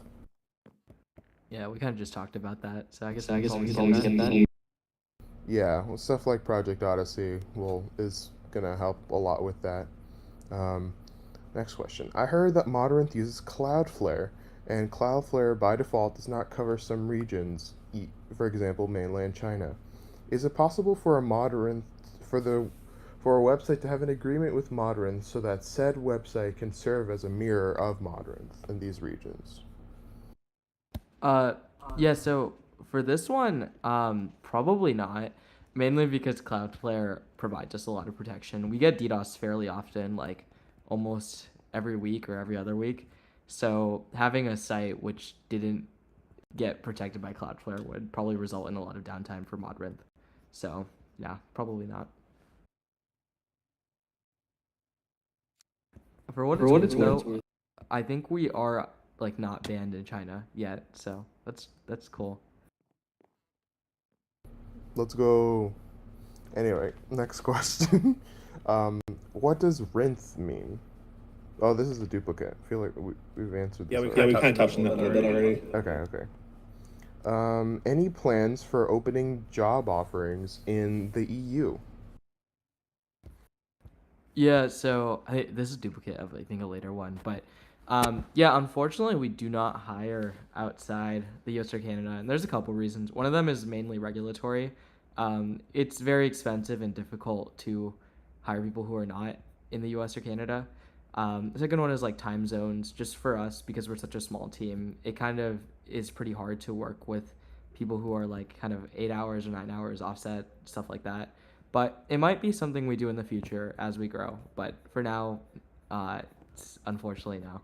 Yeah, we kind of just talked about that, so I guess we can get that. Yeah, well, stuff like Project Odyssey is gonna help a lot with that. Next question. I heard that Modrinth uses Cloudflare, and Cloudflare by default does not cover some regions, for example, mainland China. Is it possible for a Modrinth for a website to have an agreement with Modrinth so that said website can serve as a mirror of Modrinth in these regions? Yeah, so for this one, probably not. Mainly because Cloudflare provides us a lot of protection. We get DDoS fairly often, like almost every week or every other week. So having a site which didn't get protected by Cloudflare would probably result in a lot of downtime for Modrinth. So yeah, probably not. For what it's worth, I think we are like not banned in China yet, so that's cool. Let's go. Anyway, next question. What does rinth mean? Oh, this is a duplicate. I feel like we've answered this. Yeah, we kind of touched on that a little bit already. Okay. Any plans for opening job offerings in the EU? Yeah, so this is duplicate of I think a later one, but yeah, unfortunately we do not hire outside the US or Canada, and there's a couple reasons. One of them is mainly regulatory. It's very expensive and difficult to hire people who are not in the US or Canada. The second one is like time zones. Just for us, because we're such a small team, it kind of is pretty hard to work with people who are like kind of 8 hours or 9 hours offset, stuff like that. But it might be something we do in the future as we grow. But for now, it's unfortunately no.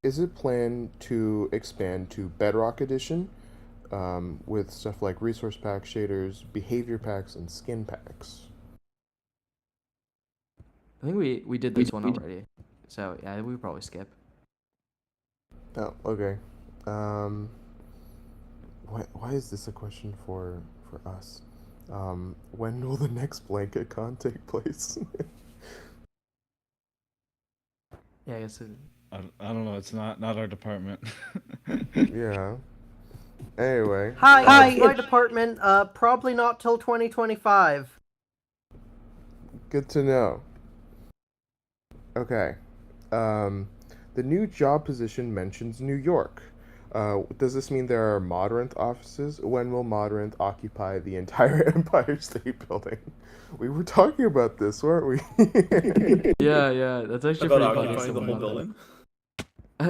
Is it planned to expand to Bedrock Edition with stuff like resource packs, shaders, behavior packs, and skin packs? I think we did this one already. So yeah, we would probably skip. Oh, okay. Why is this a question for us? When will the next BlanketCon take place? Yeah, I guess I don't know. It's not our department. Yeah. Anyway. Hi, it's my department. Probably not till 2025. Good to know. Okay. The new job position mentions New York. Does this mean there are Modrinth offices? When will Modrinth occupy the entire Empire State Building? We were talking about this, weren't we? yeah, that's actually About pretty occupying the funny. whole building?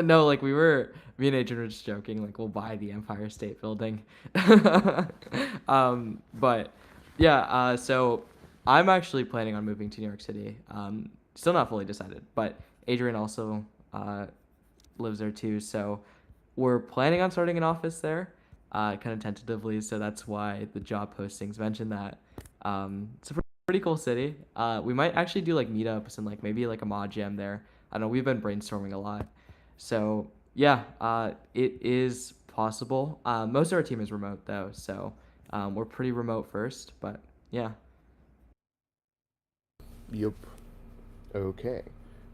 No, like me and Adrian were just joking, like we'll buy the Empire State Building. But yeah, so I'm actually planning on moving to New York City. Still not fully decided, but Adrian also lives there too, so we're planning on starting an office there, kind of tentatively. So that's why the job postings mention that. It's a pretty cool city. We might actually do like meetups and like maybe like a mod jam there. I know we've been brainstorming a lot. So yeah, it is possible. Most of our team is remote though, so we're pretty remote first. But yeah. Yup. Okay.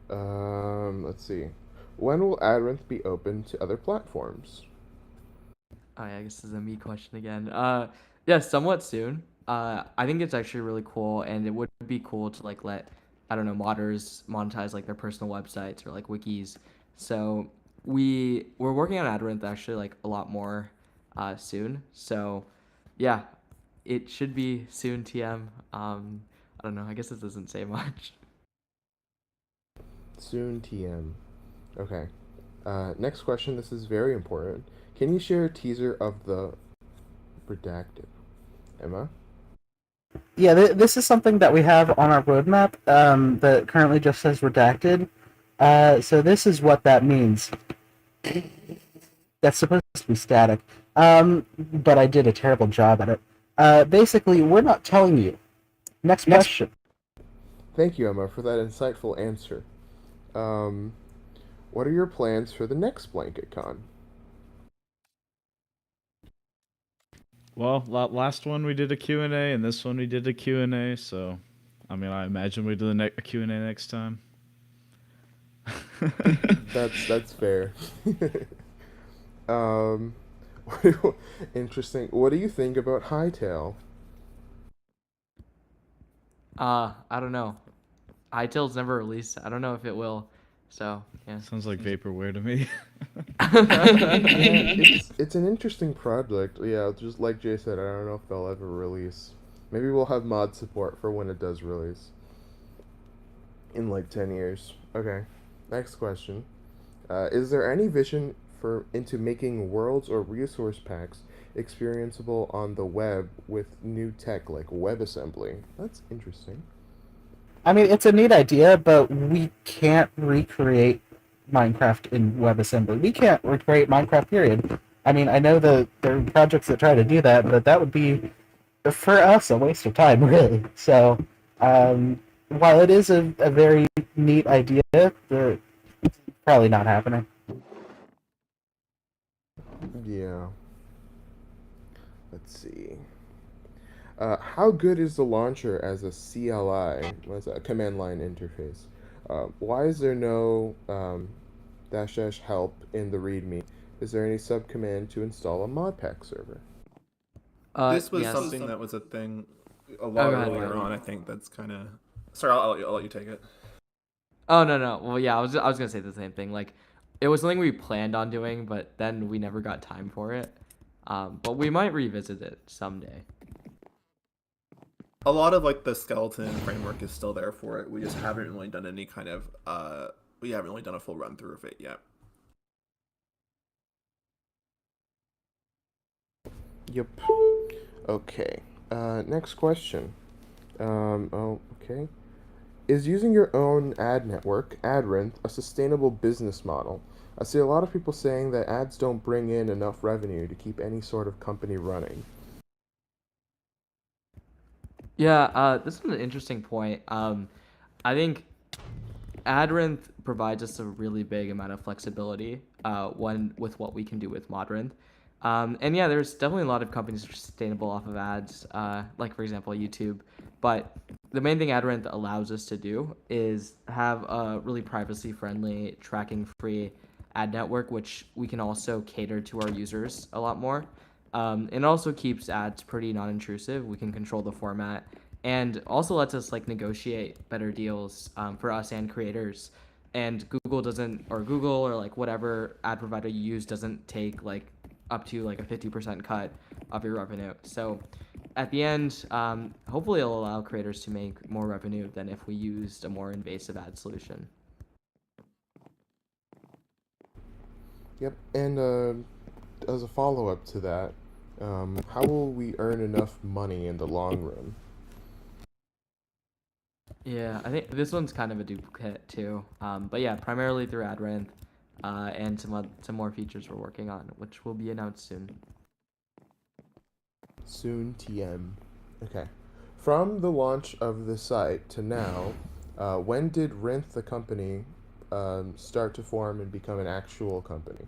Let's see. When will Adrinth be open to other platforms? Oh, yeah, I guess this is a me question again. Yeah, somewhat soon. I think it's actually really cool, and it would be cool to like let, I don't know, modders monetize like their personal websites or like wikis. So we're working on Adrinth actually like a lot more soon. So yeah, it should be soon, TM. I don't know. I guess this doesn't say much. Soon TM. Okay. Next question. This is very important. Can you share a teaser of the redacted? Emma? Yeah, this is something that we have on our roadmap that currently just says redacted. So this is what that means. That's supposed to be static. But I did a terrible job at it. Basically, we're not telling you. Next question. Thank you, Emma, for that insightful answer. What are your plans for the next BlanketCon? Well, last one we did a Q&A, and this one we did a Q&A, so I mean, I imagine we do a Q&A next time. That's fair. Interesting. What do you think about Hightail? I don't know. Hightail's never released. I don't know if it will. So yeah. Sounds like vaporware to me. It's an interesting project. Yeah, just like Jay said, I don't know if they'll ever release. Maybe we'll have mod support for when it does release. In like 10 years. Okay. Next question. Is there any vision into making worlds or resource packs experienceable on the web with new tech like WebAssembly? That's interesting. I mean, it's a neat idea, but we can't recreate Minecraft in WebAssembly. We can't recreate Minecraft, period. I mean, I know that there are projects that try to do that, but that would be, for us, a waste of time, really. So, while it is a very neat idea, it's probably not happening. Yeah. Let's see. How good is the launcher as a CLI, as a command line interface? Why is there no -- help in the README? Is there any subcommand to install a mod pack server? This was yes. something that was a thing a lot go ahead, earlier Riley. on. I think that's kind of. Sorry, I'll let you take it. Oh no. Well, yeah, I was gonna say the same thing. Like, it was something we planned on doing, but then we never got time for it. But we might revisit it someday. A lot of like the skeleton framework is still there for it. We just haven't really done any kind of we haven't really done a full run through of it yet. Yep. Okay. Next question. Okay. Is using your own ad network, Modrinth, a sustainable business model? I see a lot of people saying that ads don't bring in enough revenue to keep any sort of company running. Yeah, this is an interesting point. I think Adrinth provides us a really big amount of flexibility with what we can do with Modrinth. And yeah, there's definitely a lot of companies that are sustainable off of ads, like for example YouTube. But the main thing Adrinth allows us to do is have a really privacy-friendly, tracking-free ad network, which we can also cater to our users a lot more. It also keeps ads pretty non-intrusive. We can control the format, and also lets us like negotiate better deals for us and creators. And Google or like whatever ad provider you use doesn't take like up to like a 50% cut of your revenue. So at the end, hopefully it'll allow creators to make more revenue than if we used a more invasive ad solution. Yep, and as a follow-up to that, how will we earn enough money in the long run? Yeah, I think this one's kind of a duplicate too. But yeah, primarily through Adrinth, and some more features we're working on, which will be announced soon. Soon TM. Okay. From the launch of the site to now, when did Rinth the company start to form and become an actual company?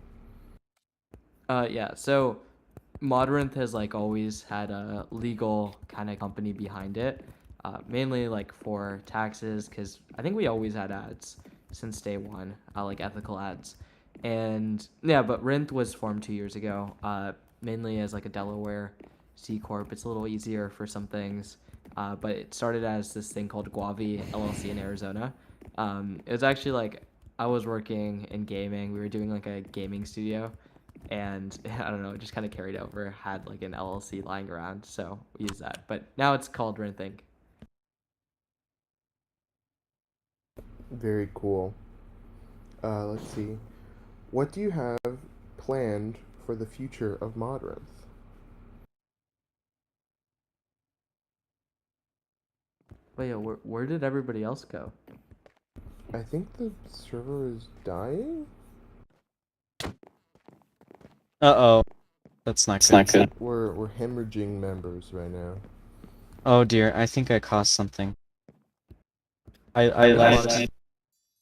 Yeah, so Modrinth has like always had a legal kind of company behind it, mainly like for taxes, because I think we always had ads since day one, like ethical ads. And yeah, but Rinth was formed 2 years ago, mainly as like a Delaware C Corp. It's a little easier for some things, but it started as this thing called Guavi LLC in Arizona. It was actually like I was working in gaming. We were doing like a gaming studio, and I don't know, it just kind of carried over. Had like an LLC lying around, so we used that. But now it's called Rinth Inc. Very cool. Let's see. What do you have planned for the future of Modrinth? But yeah, where did everybody else go? I think the server is dying? Uh-oh. That's not good. We're hemorrhaging members right now. Oh dear, I think I caused something. I left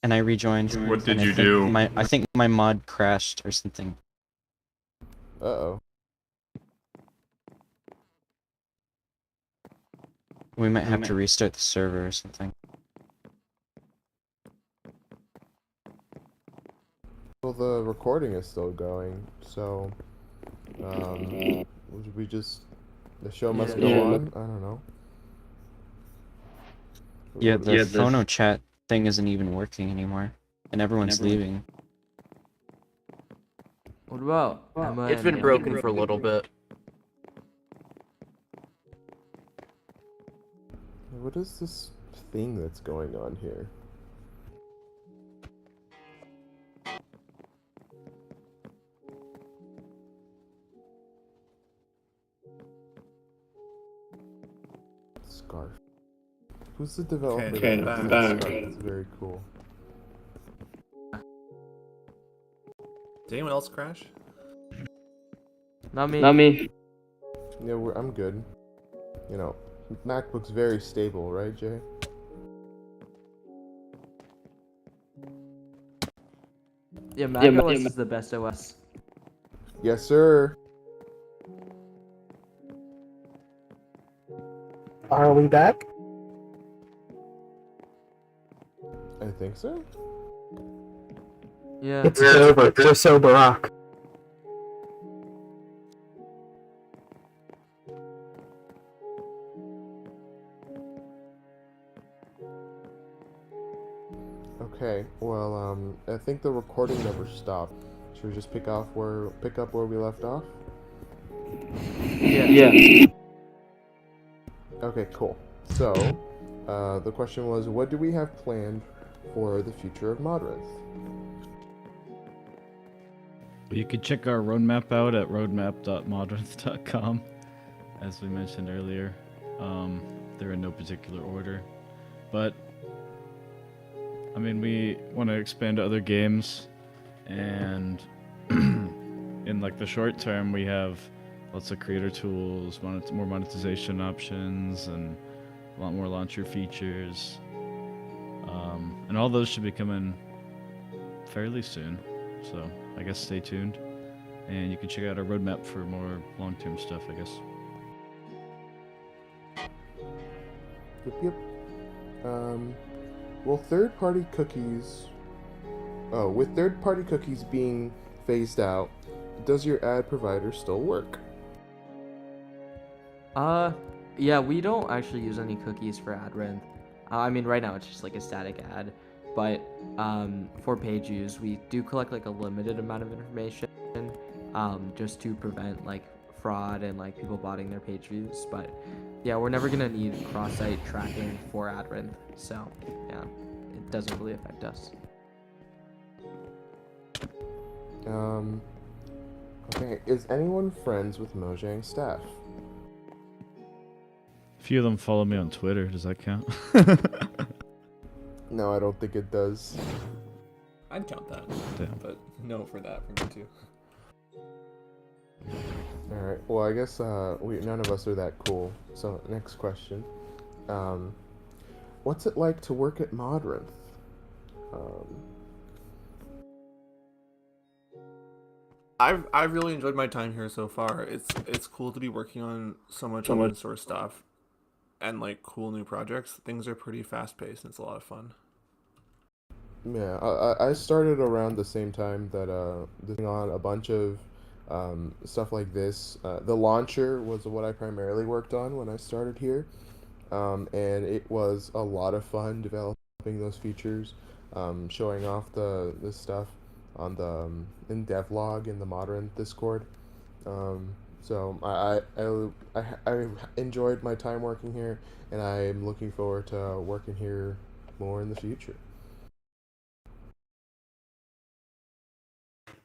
and I rejoined. What did and you do? I think my mod crashed or something. Uh-oh. We might have to restart the server or something. Well, the recording is still going, so we just the show must go on. I don't know. Yeah, the phono chat thing isn't even working anymore, and everyone's leaving. What about Emma? It's been broken for a little bit. What is this thing that's going on here? Scarf. Who's the developer? Okay, of that scarf? It's very cool. Did anyone else crash? Not me. Not me. Yeah, I'm good. You know, MacBook's very stable, right, Jay? Yeah, macOS is the best OS. Yes, sir. Are we back? I think so. Yeah. It's sober. We're sober rock. Okay, well, I think the recording never stopped. Should we just pick up where we left off? Yeah. Okay, cool. So, the question was, what do we have planned for the future of Modrinth? You could check our roadmap out at roadmap.modrinth.com, as we mentioned earlier. They're in no particular order, but I mean, we want to expand to other games, and in like the short term, we have lots of creator tools, more monetization options, and a lot more launcher features. And all those should be coming fairly soon, so I guess stay tuned. And you can check out our roadmap for more long-term stuff, I guess. Yep. Well, third-party cookies... Oh, with third-party cookies being phased out, does your ad provider still work? Yeah, we don't actually use any cookies for Adrinth. I mean, right now it's just like a static ad, but for page views, we do collect like a limited amount of information, just to prevent like fraud and like people botting their page views. But yeah, we're never gonna need cross-site tracking for Adrinth, so yeah, it doesn't really affect us. Okay, is anyone friends with Mojang's staff? A few of them follow me on Twitter. Does that count? No, I don't think it does. I'd count that. Damn. But no for that for me too. Alright, well, I guess none of us are that cool. So, next question. What's it like to work at Modrinth? I've really enjoyed my time here so far. It's cool to be working on so much open source stuff and like cool new projects. Things are pretty fast paced and it's a lot of fun. Yeah, I started around the same time that doing on a bunch of stuff like this. The launcher was what I primarily worked on when I started here, and it was a lot of fun developing those features, showing off the stuff on the in devlog in the Modrinth Discord. So I enjoyed my time working here, and I'm looking forward to working here more in the future.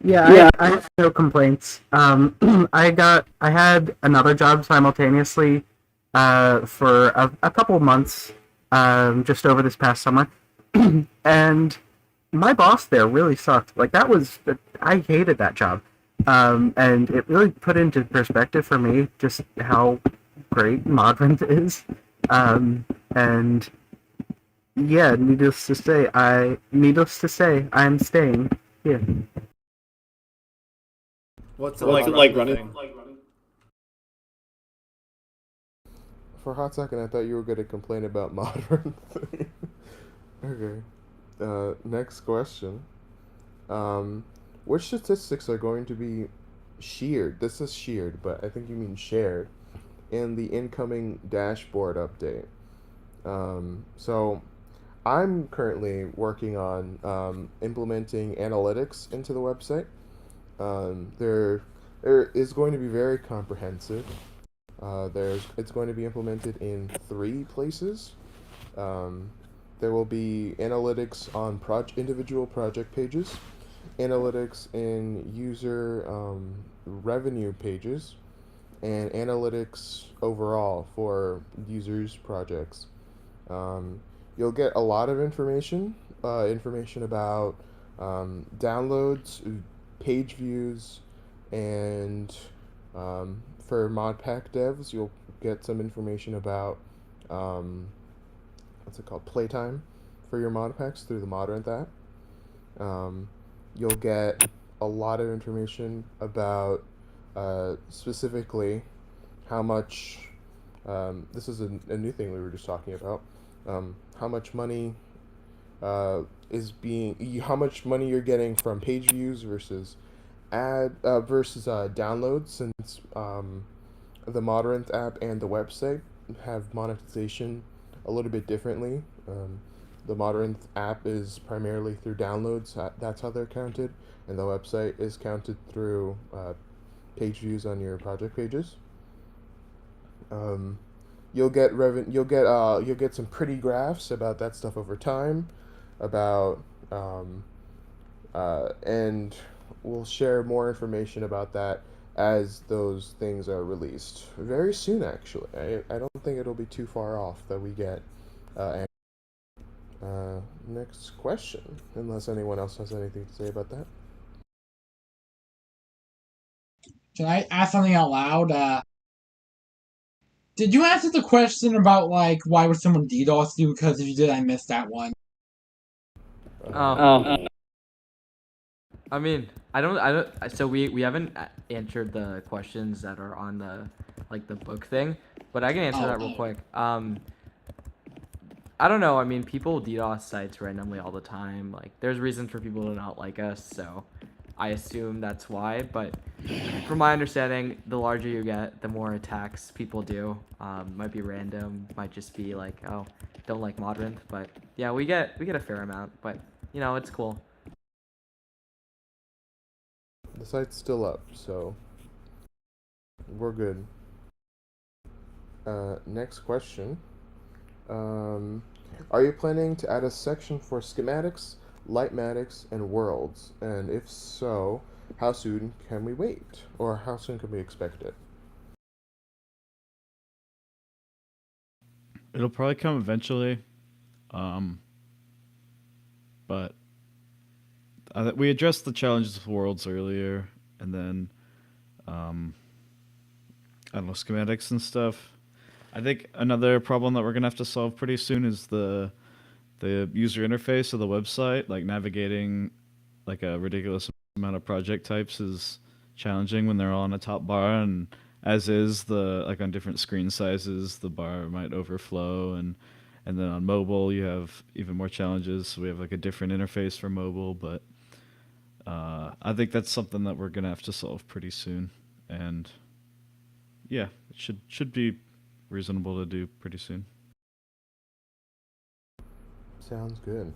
Yeah, I have no complaints. I had another job simultaneously for a couple of months just over this past summer, and my boss there really sucked. Like I hated that job, and it really put into perspective for me just how great Modrinth is, and yeah, needless to say, I'm staying here. What's it like running? For a hot second, I thought you were going to complain about Modrinth. Okay. Next question. Which statistics are going to be shared? This is shared, but I think you mean shared in the incoming dashboard update. So I'm currently working on implementing analytics into the website. There is going to be very comprehensive. It's going to be implemented in 3 places. There will be analytics on individual project pages, analytics in user revenue pages, and analytics overall for users' projects. You'll get a lot of information about downloads, page views, and for modpack devs, you'll get some information about playtime for your modpacks through the Modrinth app. You'll get a lot of information about specifically how much this is a new thing we were just talking about, how much money how much money you're getting from page views versus downloads, since the Modrinth app and the website have monetization a little bit differently. the Modrinth app is primarily through downloads. That's how they're counted, and the website is counted through page views on your project pages. You'll get some pretty graphs about that stuff over time, and we'll share more information about that as those things are released very soon. Actually, I don't think it'll be too far off that we get. Next question, unless anyone else has anything to say about that. Can I ask something out loud? Did you answer the question about like why would someone DDoS you? Because if you did, I missed that one. I mean, I don't. So we haven't answered the questions that are on the book thing, but I can answer that real quick. I don't know. I mean, people DDoS sites randomly all the time. Like, there's reasons for people to not like us, so I assume that's why. But from my understanding, the larger you get, the more attacks people do. Might be random. Might just be like, oh, don't like Modrinth. But yeah, we get a fair amount. But you know, it's cool. The site's still up, so we're good. Next question. Are you planning to add a section for schematics, lightmatics, and worlds? And if so, how soon can we wait? Or how soon can we expect it? It'll probably come eventually. But we addressed the challenges of worlds earlier, and then I don't know, schematics and stuff. I think another problem that we're gonna have to solve pretty soon is the user interface of the website. Like, navigating like a ridiculous amount of project types is challenging when they're all on a top bar, and as is like on different screen sizes, the bar might overflow, and then on mobile you have even more challenges. So we have like a different interface for mobile, but I think that's something that we're gonna have to solve pretty soon, and yeah, it should be reasonable to do pretty soon. Sounds good.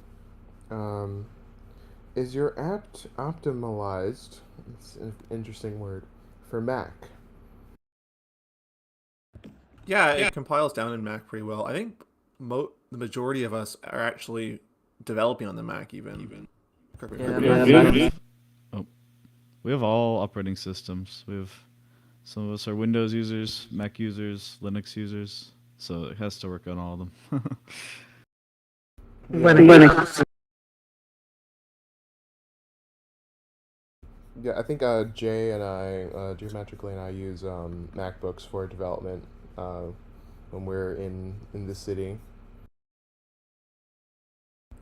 Is your app optimized? It's an interesting word for Mac. Yeah, it compiles down in Mac pretty well. I think the majority of us are actually developing on the Mac even. We have all operating systems. Some of us are Windows users, Mac users, Linux users, so it has to work on all of them. Yeah, I think Jay and I, Geometrically and I use MacBooks for development when we're in the city.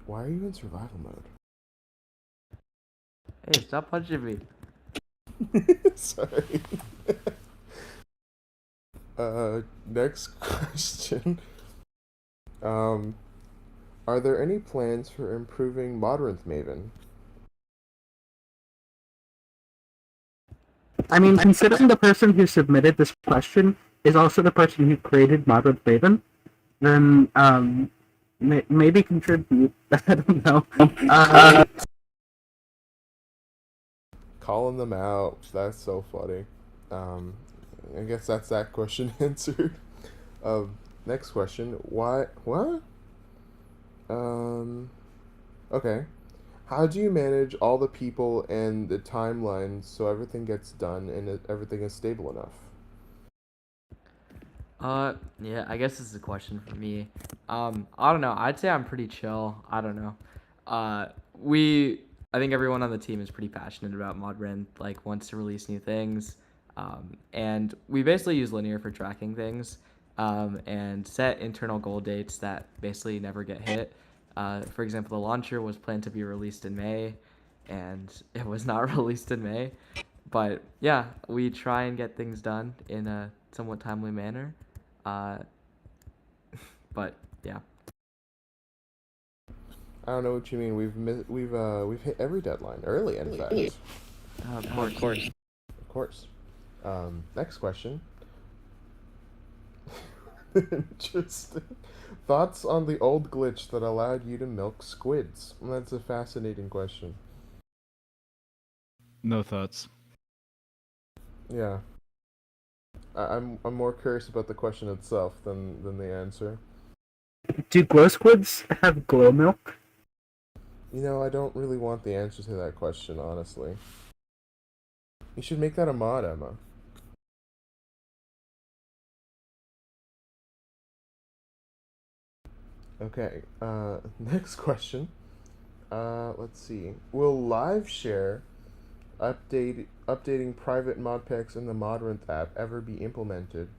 Why are you in survival mode? Hey, stop punching me. Sorry. Next question. Are there any plans for improving Modrinth Maven? I mean, considering the person who submitted this question is also the person who created Modrinth Maven, then maybe contribute. I don't know. Calling them out. That's so funny. I guess that's that question answered. Next question. What? Okay. How do you manage all the people and the timelines so everything gets done and everything is stable enough? Yeah, I guess this is a question for me. I don't know. I'd say I'm pretty chill. I don't know. I think everyone on the team is pretty passionate about Modrinth, like, wants to release new things. And we basically use Linear for tracking things, and set internal goal dates that basically never get hit. For example, the launcher was planned to be released in May, and it was not released in May. But yeah, we try and get things done in a somewhat timely manner. But yeah. I don't know what you mean. We've hit every deadline early, in fact. Of course. Of course. Next question. Interesting. Thoughts on the old glitch that allowed you to milk squids? That's a fascinating question. No thoughts. Yeah. I'm more curious about the question itself than the answer. Do glow squids have glow milk? You know, I don't really want the answer to that question, honestly. You should make that a mod, Emma. Okay, next question. Let's see. Will live share updating private mod packs in the Modrinth app ever be implemented,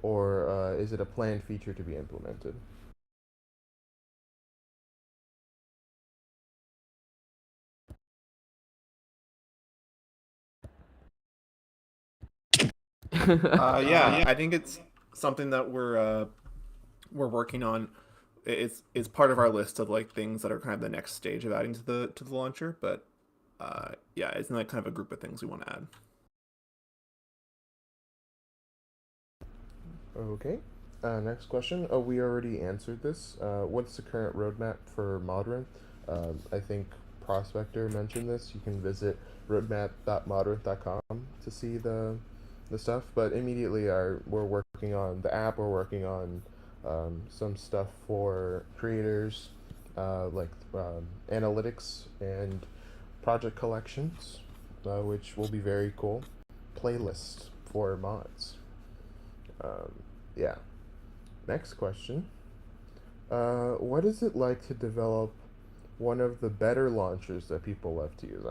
or is it a planned feature to be implemented? Yeah, I think it's something that we're working on. It's part of our list of like things that are kind of the next stage of adding to the launcher. But yeah, it's not kind of a group of things we want to add. Okay. Next question. Oh, we already answered this. What's the current roadmap for Modrinth? I think Prospector mentioned this. You can visit roadmap.modrinth.com to see the stuff. But immediately, we're working on the app. We're working on some stuff for creators, like analytics and project collections, which will be very cool. Playlist for mods. Yeah. Next question. What is it like to develop one of the better launchers that people love to use?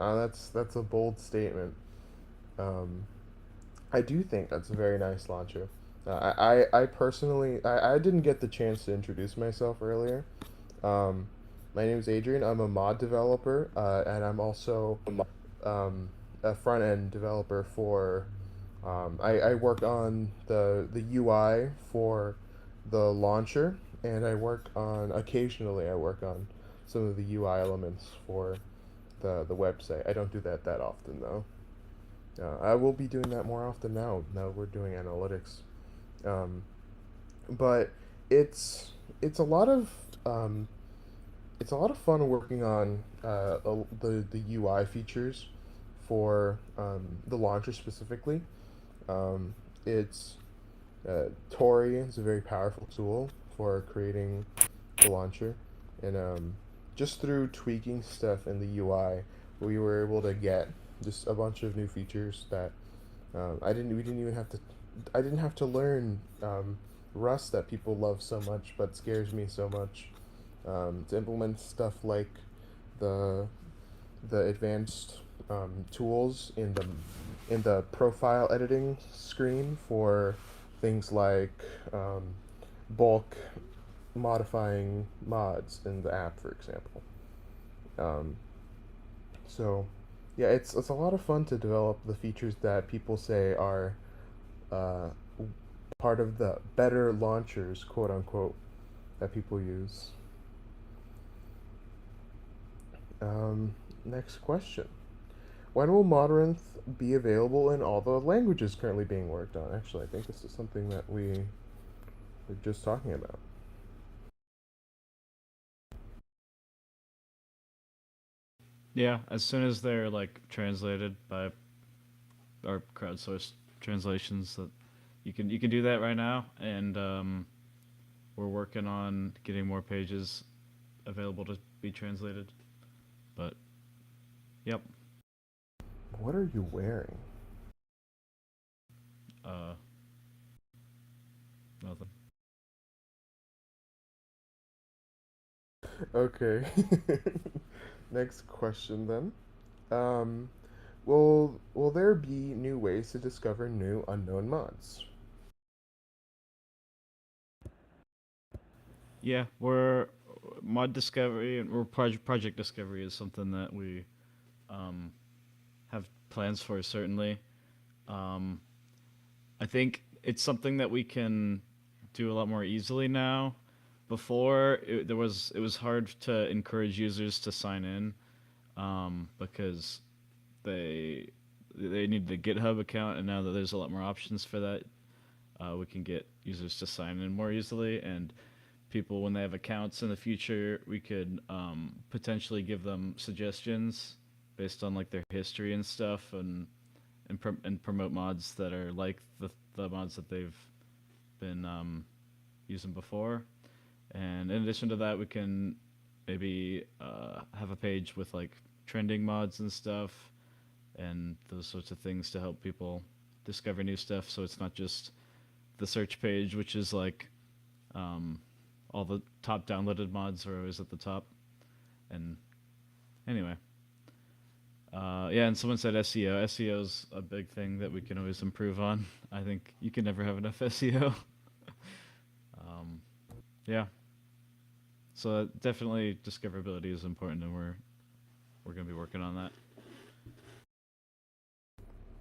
That's a bold statement. I do think that's a very nice launcher. I personally, I didn't get the chance to introduce myself earlier. My name is Adrian. I'm a mod developer, and I'm also a front end developer for. I work on the UI for the launcher, and occasionally I work on some of the UI elements for the website. I don't do that often though. I will be doing that more often now. Now we're doing analytics, but it's it's a lot of um, it's a lot of fun working on the UI features for the launcher specifically. Um, it's Tori is a very powerful tool for creating the launcher, and just through tweaking stuff in the UI, we were able to get just a bunch of new features that we didn't even have to. I didn't have to learn Rust that people love so much, but scares me so much. To implement stuff like the advanced tools in the profile editing screen for things like bulk modifying mods in the app, for example. Um, so, yeah, it's a lot of fun to develop the features that people say are uh, part of the better launchers, quote unquote, that people use. Next question. When will Modrinth be available in all the languages currently being worked on? Actually, I think this is something that we were just talking about. Yeah, as soon as they're like translated by our crowdsourced translations, that you can do that right now, and we're working on getting more pages available to be translated. But yep. What are you wearing? Nothing. Okay. Next question then. Um, will there be new ways to discover new unknown mods? Yeah, we're mod discovery or project discovery is something that we have plans for certainly. I think it's something that we can do a lot more easily now. Before it was hard to encourage users to sign in because they need the GitHub account, and now that there's a lot more options for that, we can get users to sign in more easily, and people, when they have accounts in the future, we could potentially give them suggestions based on like their history and stuff, and promote mods that are like the mods that they've been using before. And in addition to that, we can maybe have a page with like trending mods and stuff, and those sorts of things to help people discover new stuff. So it's not just the search page, which is like all the top downloaded mods are always at the top. And anyway, yeah, and someone said SEO. SEO is a big thing that we can always improve on. I think you can never have enough SEO. Yeah. So definitely discoverability is important, and we're going to be working on that.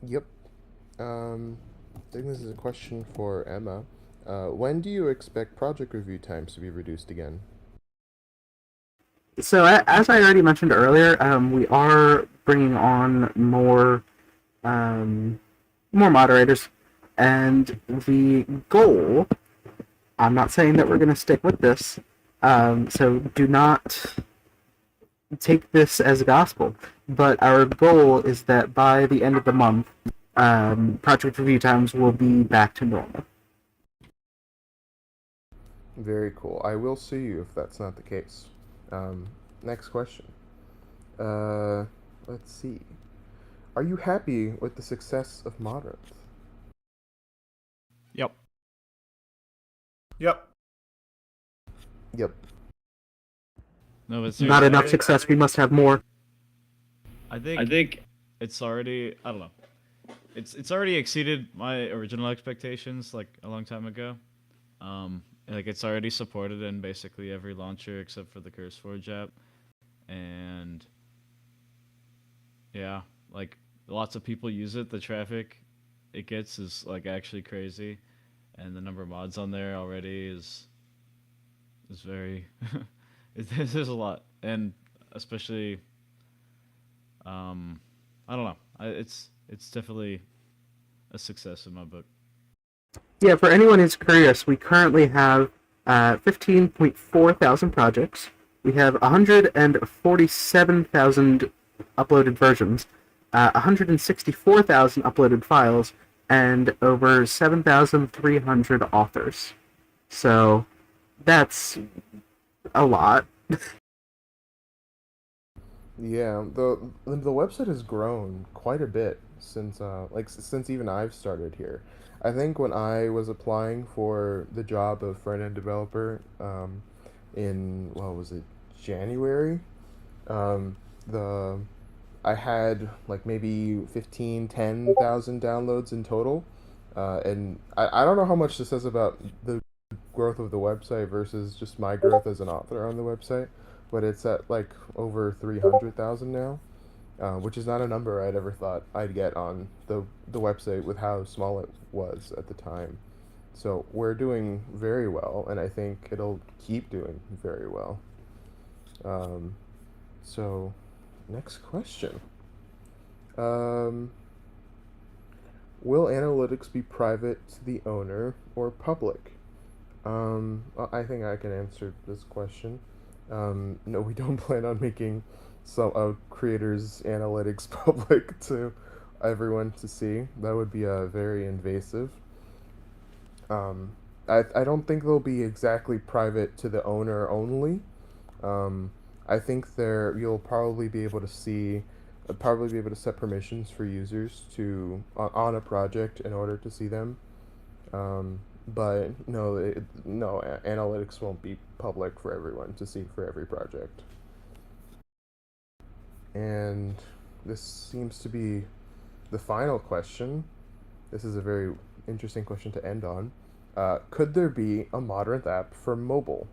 Yep. I think this is a question for Emma. When do you expect project review times to be reduced again? So as I already mentioned earlier, we are bringing on more moderators, and the goal, I'm not saying that we're going to stick with this, so do not take this as gospel, but our goal is that by the end of the month, project review times will be back to normal. Very cool. I will see you if that's not the case. Next question. Let's see. Are you happy with the success of Modrinth? Yep. Yep. Yep. No, but Not enough success. We must have more. I think it's already, I don't know. It's already exceeded my original expectations like a long time ago. Like it's already supported in basically every launcher except for the CurseForge app. And yeah, like lots of people use it. The traffic it gets is like actually crazy, and the number of mods on there already is very there's a lot, and especially I don't know, it's definitely a success in my book. Yeah, for anyone who's curious, we currently have 15.4 thousand projects. We have 147,000 uploaded versions, 164,000 uploaded files, and over 7,300 authors. So that's a lot. Yeah, the website has grown quite a bit since since even I've started here. I think when I was applying for the job of front-end developer in, what was it, January, I had like maybe 10,000 downloads in total, and I don't know how much this says about the growth of the website versus just my growth as an author on the website, but it's at like over 300,000 now, which is not a number I'd ever thought I'd get on the website with how small it was at the time. So we're doing very well, and I think it'll keep doing very well. So next question. Will analytics be private to the owner or public? I think I can answer this question. No, we don't plan on making some creators' analytics public to everyone to see. That would be very invasive. I don't think they'll be exactly private to the owner only. I think you'll probably be able to see, set permissions for users to on a project in order to see them. But no, analytics won't be public for everyone to see for every project. And this seems to be the final question. This is a very interesting question to end on. Could there be a Modrinth app for mobile?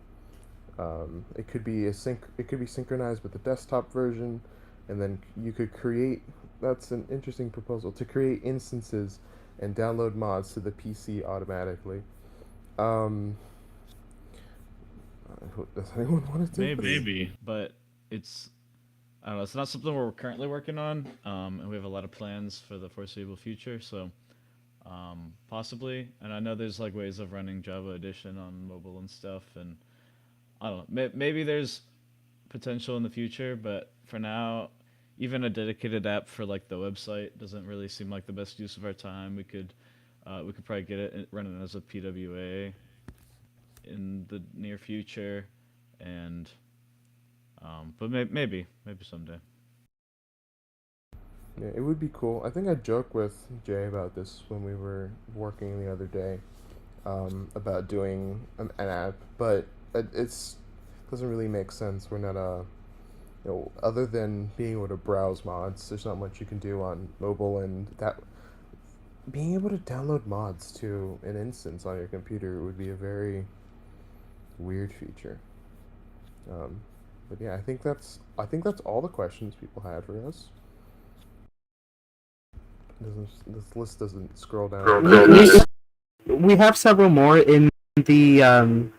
It could be synchronized with the desktop version, and then you could create. That's an interesting proposal, to create instances and download mods to the PC automatically. Does anyone want to take this? Maybe, but I don't know. It's not something we're currently working on, and we have a lot of plans for the foreseeable future. So possibly. And I know there's like ways of running Java Edition on mobile and stuff, and I don't know. Maybe there's potential in the future, but for now, even a dedicated app for like the website doesn't really seem like the best use of our time. We could probably get it running as a PWA in the near future, and but maybe someday. Yeah, it would be cool. I think I joked with Jay about this when we were working the other day, about doing an app, but it's doesn't really make sense. We're not other than being able to browse mods, there's not much you can do on mobile, and that being able to download mods to an instance on your computer would be a very weird feature. But yeah, I think that's all the questions people had for us. This list doesn't scroll down. We have several more in the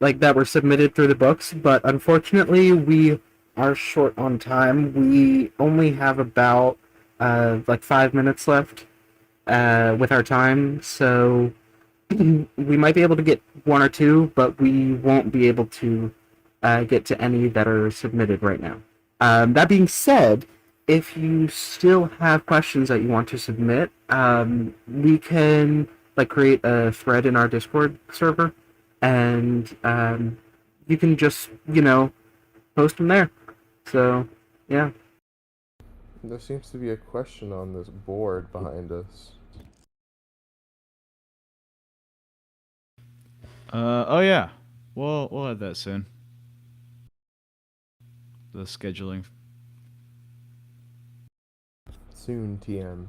like that were submitted through the books, but unfortunately we are short on time. We only have about like 5 minutes left with our time, so we might be able to get one or two, but we won't be able to get to any that are submitted right now. That being said, if you still have questions that you want to submit, we can like create a thread in our Discord server, and you can just post them there. So yeah. There seems to be a question on this board behind us. Oh yeah, we'll have that soon. The scheduling. Soon, TM.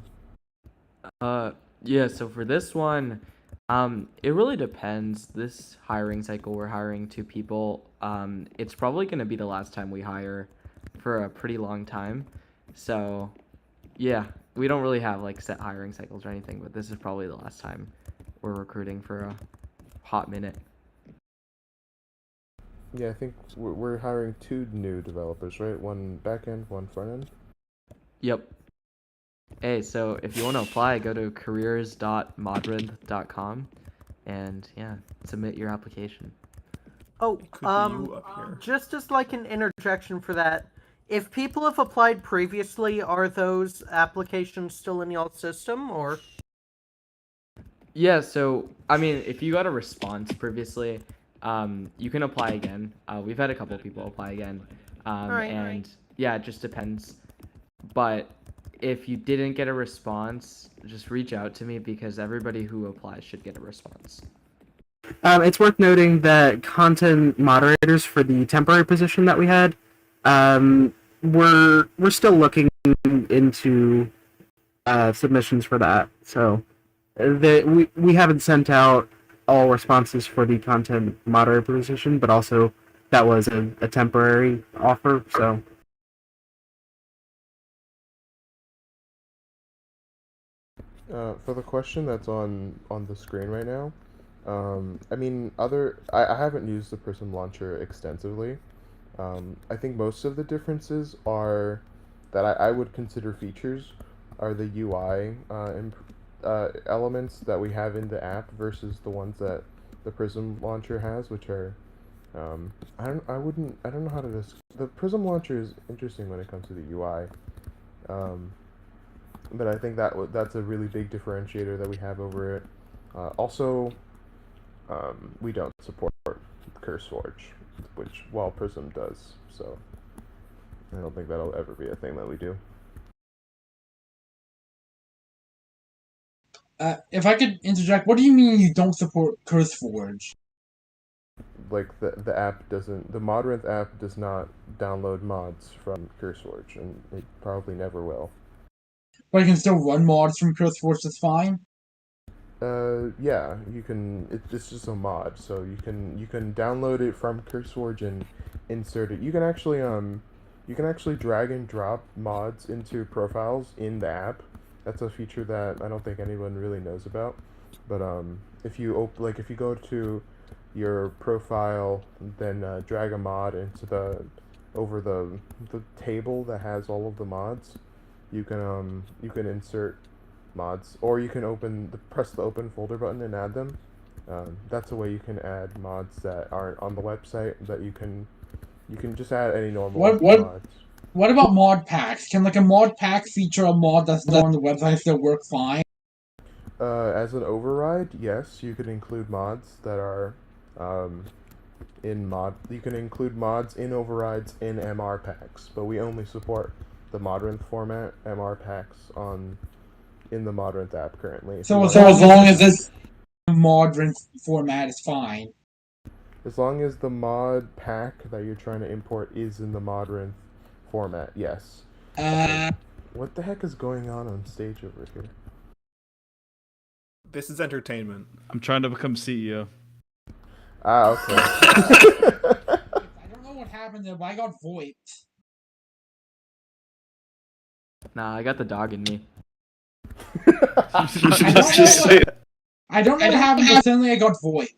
Yeah, so for this one, it really depends. This hiring cycle, we're hiring 2 people. It's probably going to be the last time we hire for a pretty long time. So, yeah, we don't really have like set hiring cycles or anything, but this is probably the last time we're recruiting for a hot minute. Yeah, I think we're hiring 2 new developers, right? One backend, one frontend. Yep. Hey, so if you want to apply, go to careers.modrinth.com and yeah, submit your application. Oh, just as like an interjection for that, if people have applied previously, are those applications still in y'all's system, or? Yeah, so I mean, if you got a response previously, you can apply again. We've had a couple people apply again, and yeah, it just depends. But if you didn't get a response, just reach out to me because everybody who applies should get a response. It's worth noting that content moderators for the temporary position that we had, we're still looking into submissions for that. So we haven't sent out all responses for the content moderator position, but also that was a temporary offer. So. For the question that's on the screen right now, I mean, I haven't used the Prism launcher extensively. I think most of the differences are that I would consider features are the UI elements that we have in the app versus the ones that the Prism launcher has, which are I don't know how to the Prism launcher is interesting when it comes to the UI. But I think that's a really big differentiator that we have over it. Also, we don't support CurseForge, which while Prism does, so I don't think that'll ever be a thing that we do. If I could interject, what do you mean you don't support CurseForge? Like the app doesn't, the Modrinth app does not download mods from CurseForge, and it probably never will. But you can still run mods from CurseForge just fine? Yeah, you can. It's just a mod, so you can download it from CurseForge and insert it. You can actually drag and drop mods into profiles in the app. That's a feature that I don't think anyone really knows about. But if you go to your profile, then drag a mod into over the table that has all of the mods, you can insert mods, or you can press the open folder button and add them. That's a way you can add mods that aren't on the website. That you can just add any normal mods. What about mod packs? Can like a mod pack feature a mod that's not on the website and still work fine? As an override, yes, you could include mods that are you can include mods in overrides in MR packs, but we only support the Modrinth format MR packs in the Modrinth app currently. So as long as this Modrinth format is fine. As long as the mod pack that you're trying to import is in the Modrinth format, yes. What the heck is going on stage over here? This is entertainment. I'm trying to become CEO. Ah, okay. I don't know what happened there, but I got voiped. Nah, I got the dog in me. I don't know what happened, but suddenly I got voiped.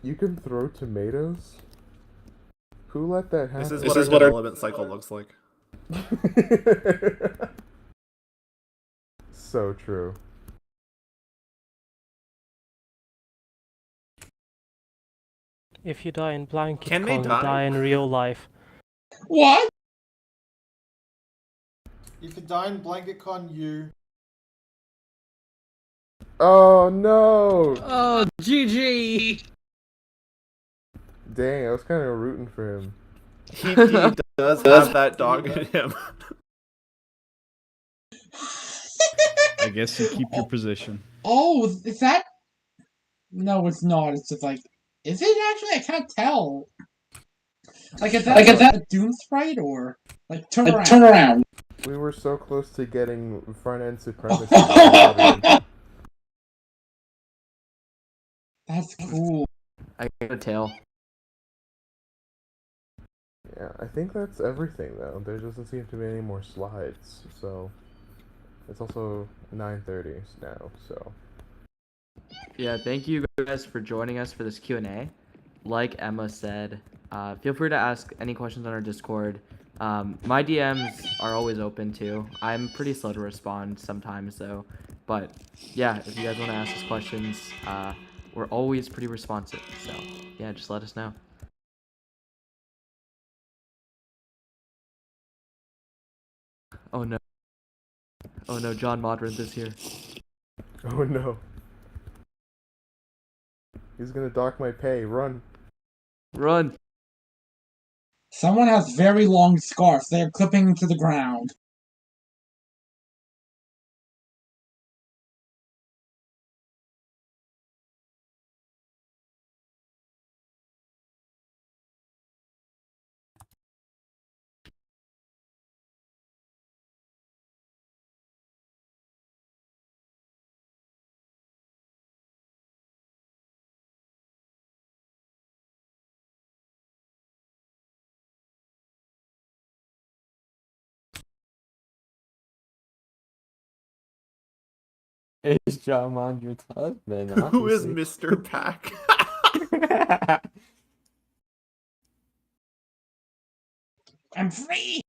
You can throw tomatoes? Who let that happen? This is what our development cycle looks like. So true. If you die in BlanketCon, Can they you die? die in real life. What? If you die in BlanketCon, you... Oh no! Oh, GG! Dang, I was kind of rooting for him. He does have that dog in him. I guess you keep your position. Oh, is that? No, it's not. It's just like, is it actually? I can't tell. Like, is that a Doom sprite or like turn around? We were so close to getting front end supremacy. That's cool. I got a tail. Yeah, I think that's everything though. There doesn't seem to be any more slides, so it's also 9:30 now. So Yeah, thank you guys for joining us for this Q&A. Like Emma said, feel free to ask any questions on our Discord. My DMs are always open too. I'm pretty slow to respond sometimes though, but yeah, if you guys want to ask us questions, we're always pretty responsive. So yeah, just let us know. Oh no. Oh no, John Modrinth is here. oh no, he's gonna dock my pay. Run! Run! Someone has very long scarves. They are clipping to the ground. It's John Mondrian's husband. Who is Mr. Pack? I'm free.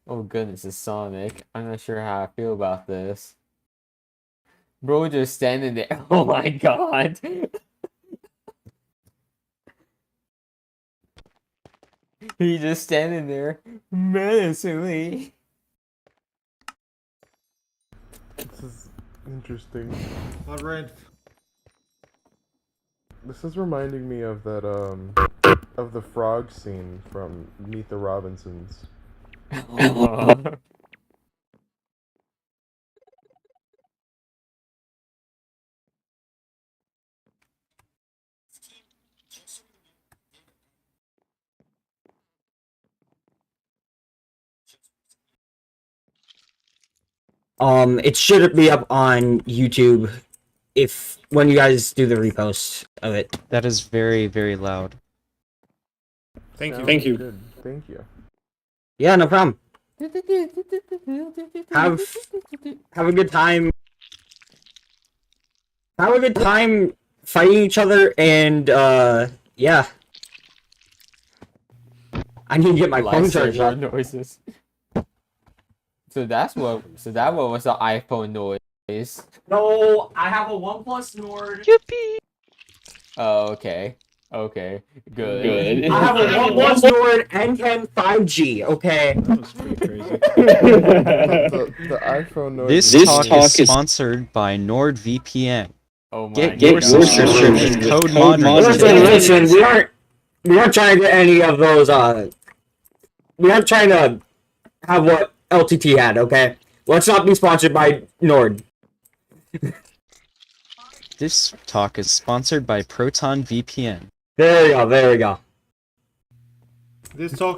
Oh goodness, it's Sonic. I'm not sure how I feel about this. Bro just standing there. Oh my god. He just standing there menacingly. This is interesting. Modrinth. This is reminding me of that of the frog scene from Meet the Robinsons. It should be up on YouTube when you guys do the repost of it. That is very, very loud. Thank you. Thank you. Good. Thank you. Yeah, no problem. have a good time. Have a good time fighting each other, and yeah. I need to get my phone charged Lightsaber up. noises. So that was the iPhone noise. No, I have a OnePlus Nord. Yippee! Oh, okay. Okay. Good. I have a OnePlus Nord N10 5G. Okay. That was pretty crazy. The iPhone noise. This talk is sponsored by NordVPN. Oh my Get God. your subscription with code Modrinth. Listen, we aren't trying to get any of those, we aren't trying to have what LTT had, okay? Let's not be sponsored by Nord. This talk is sponsored by Proton VPN. There we go. This talk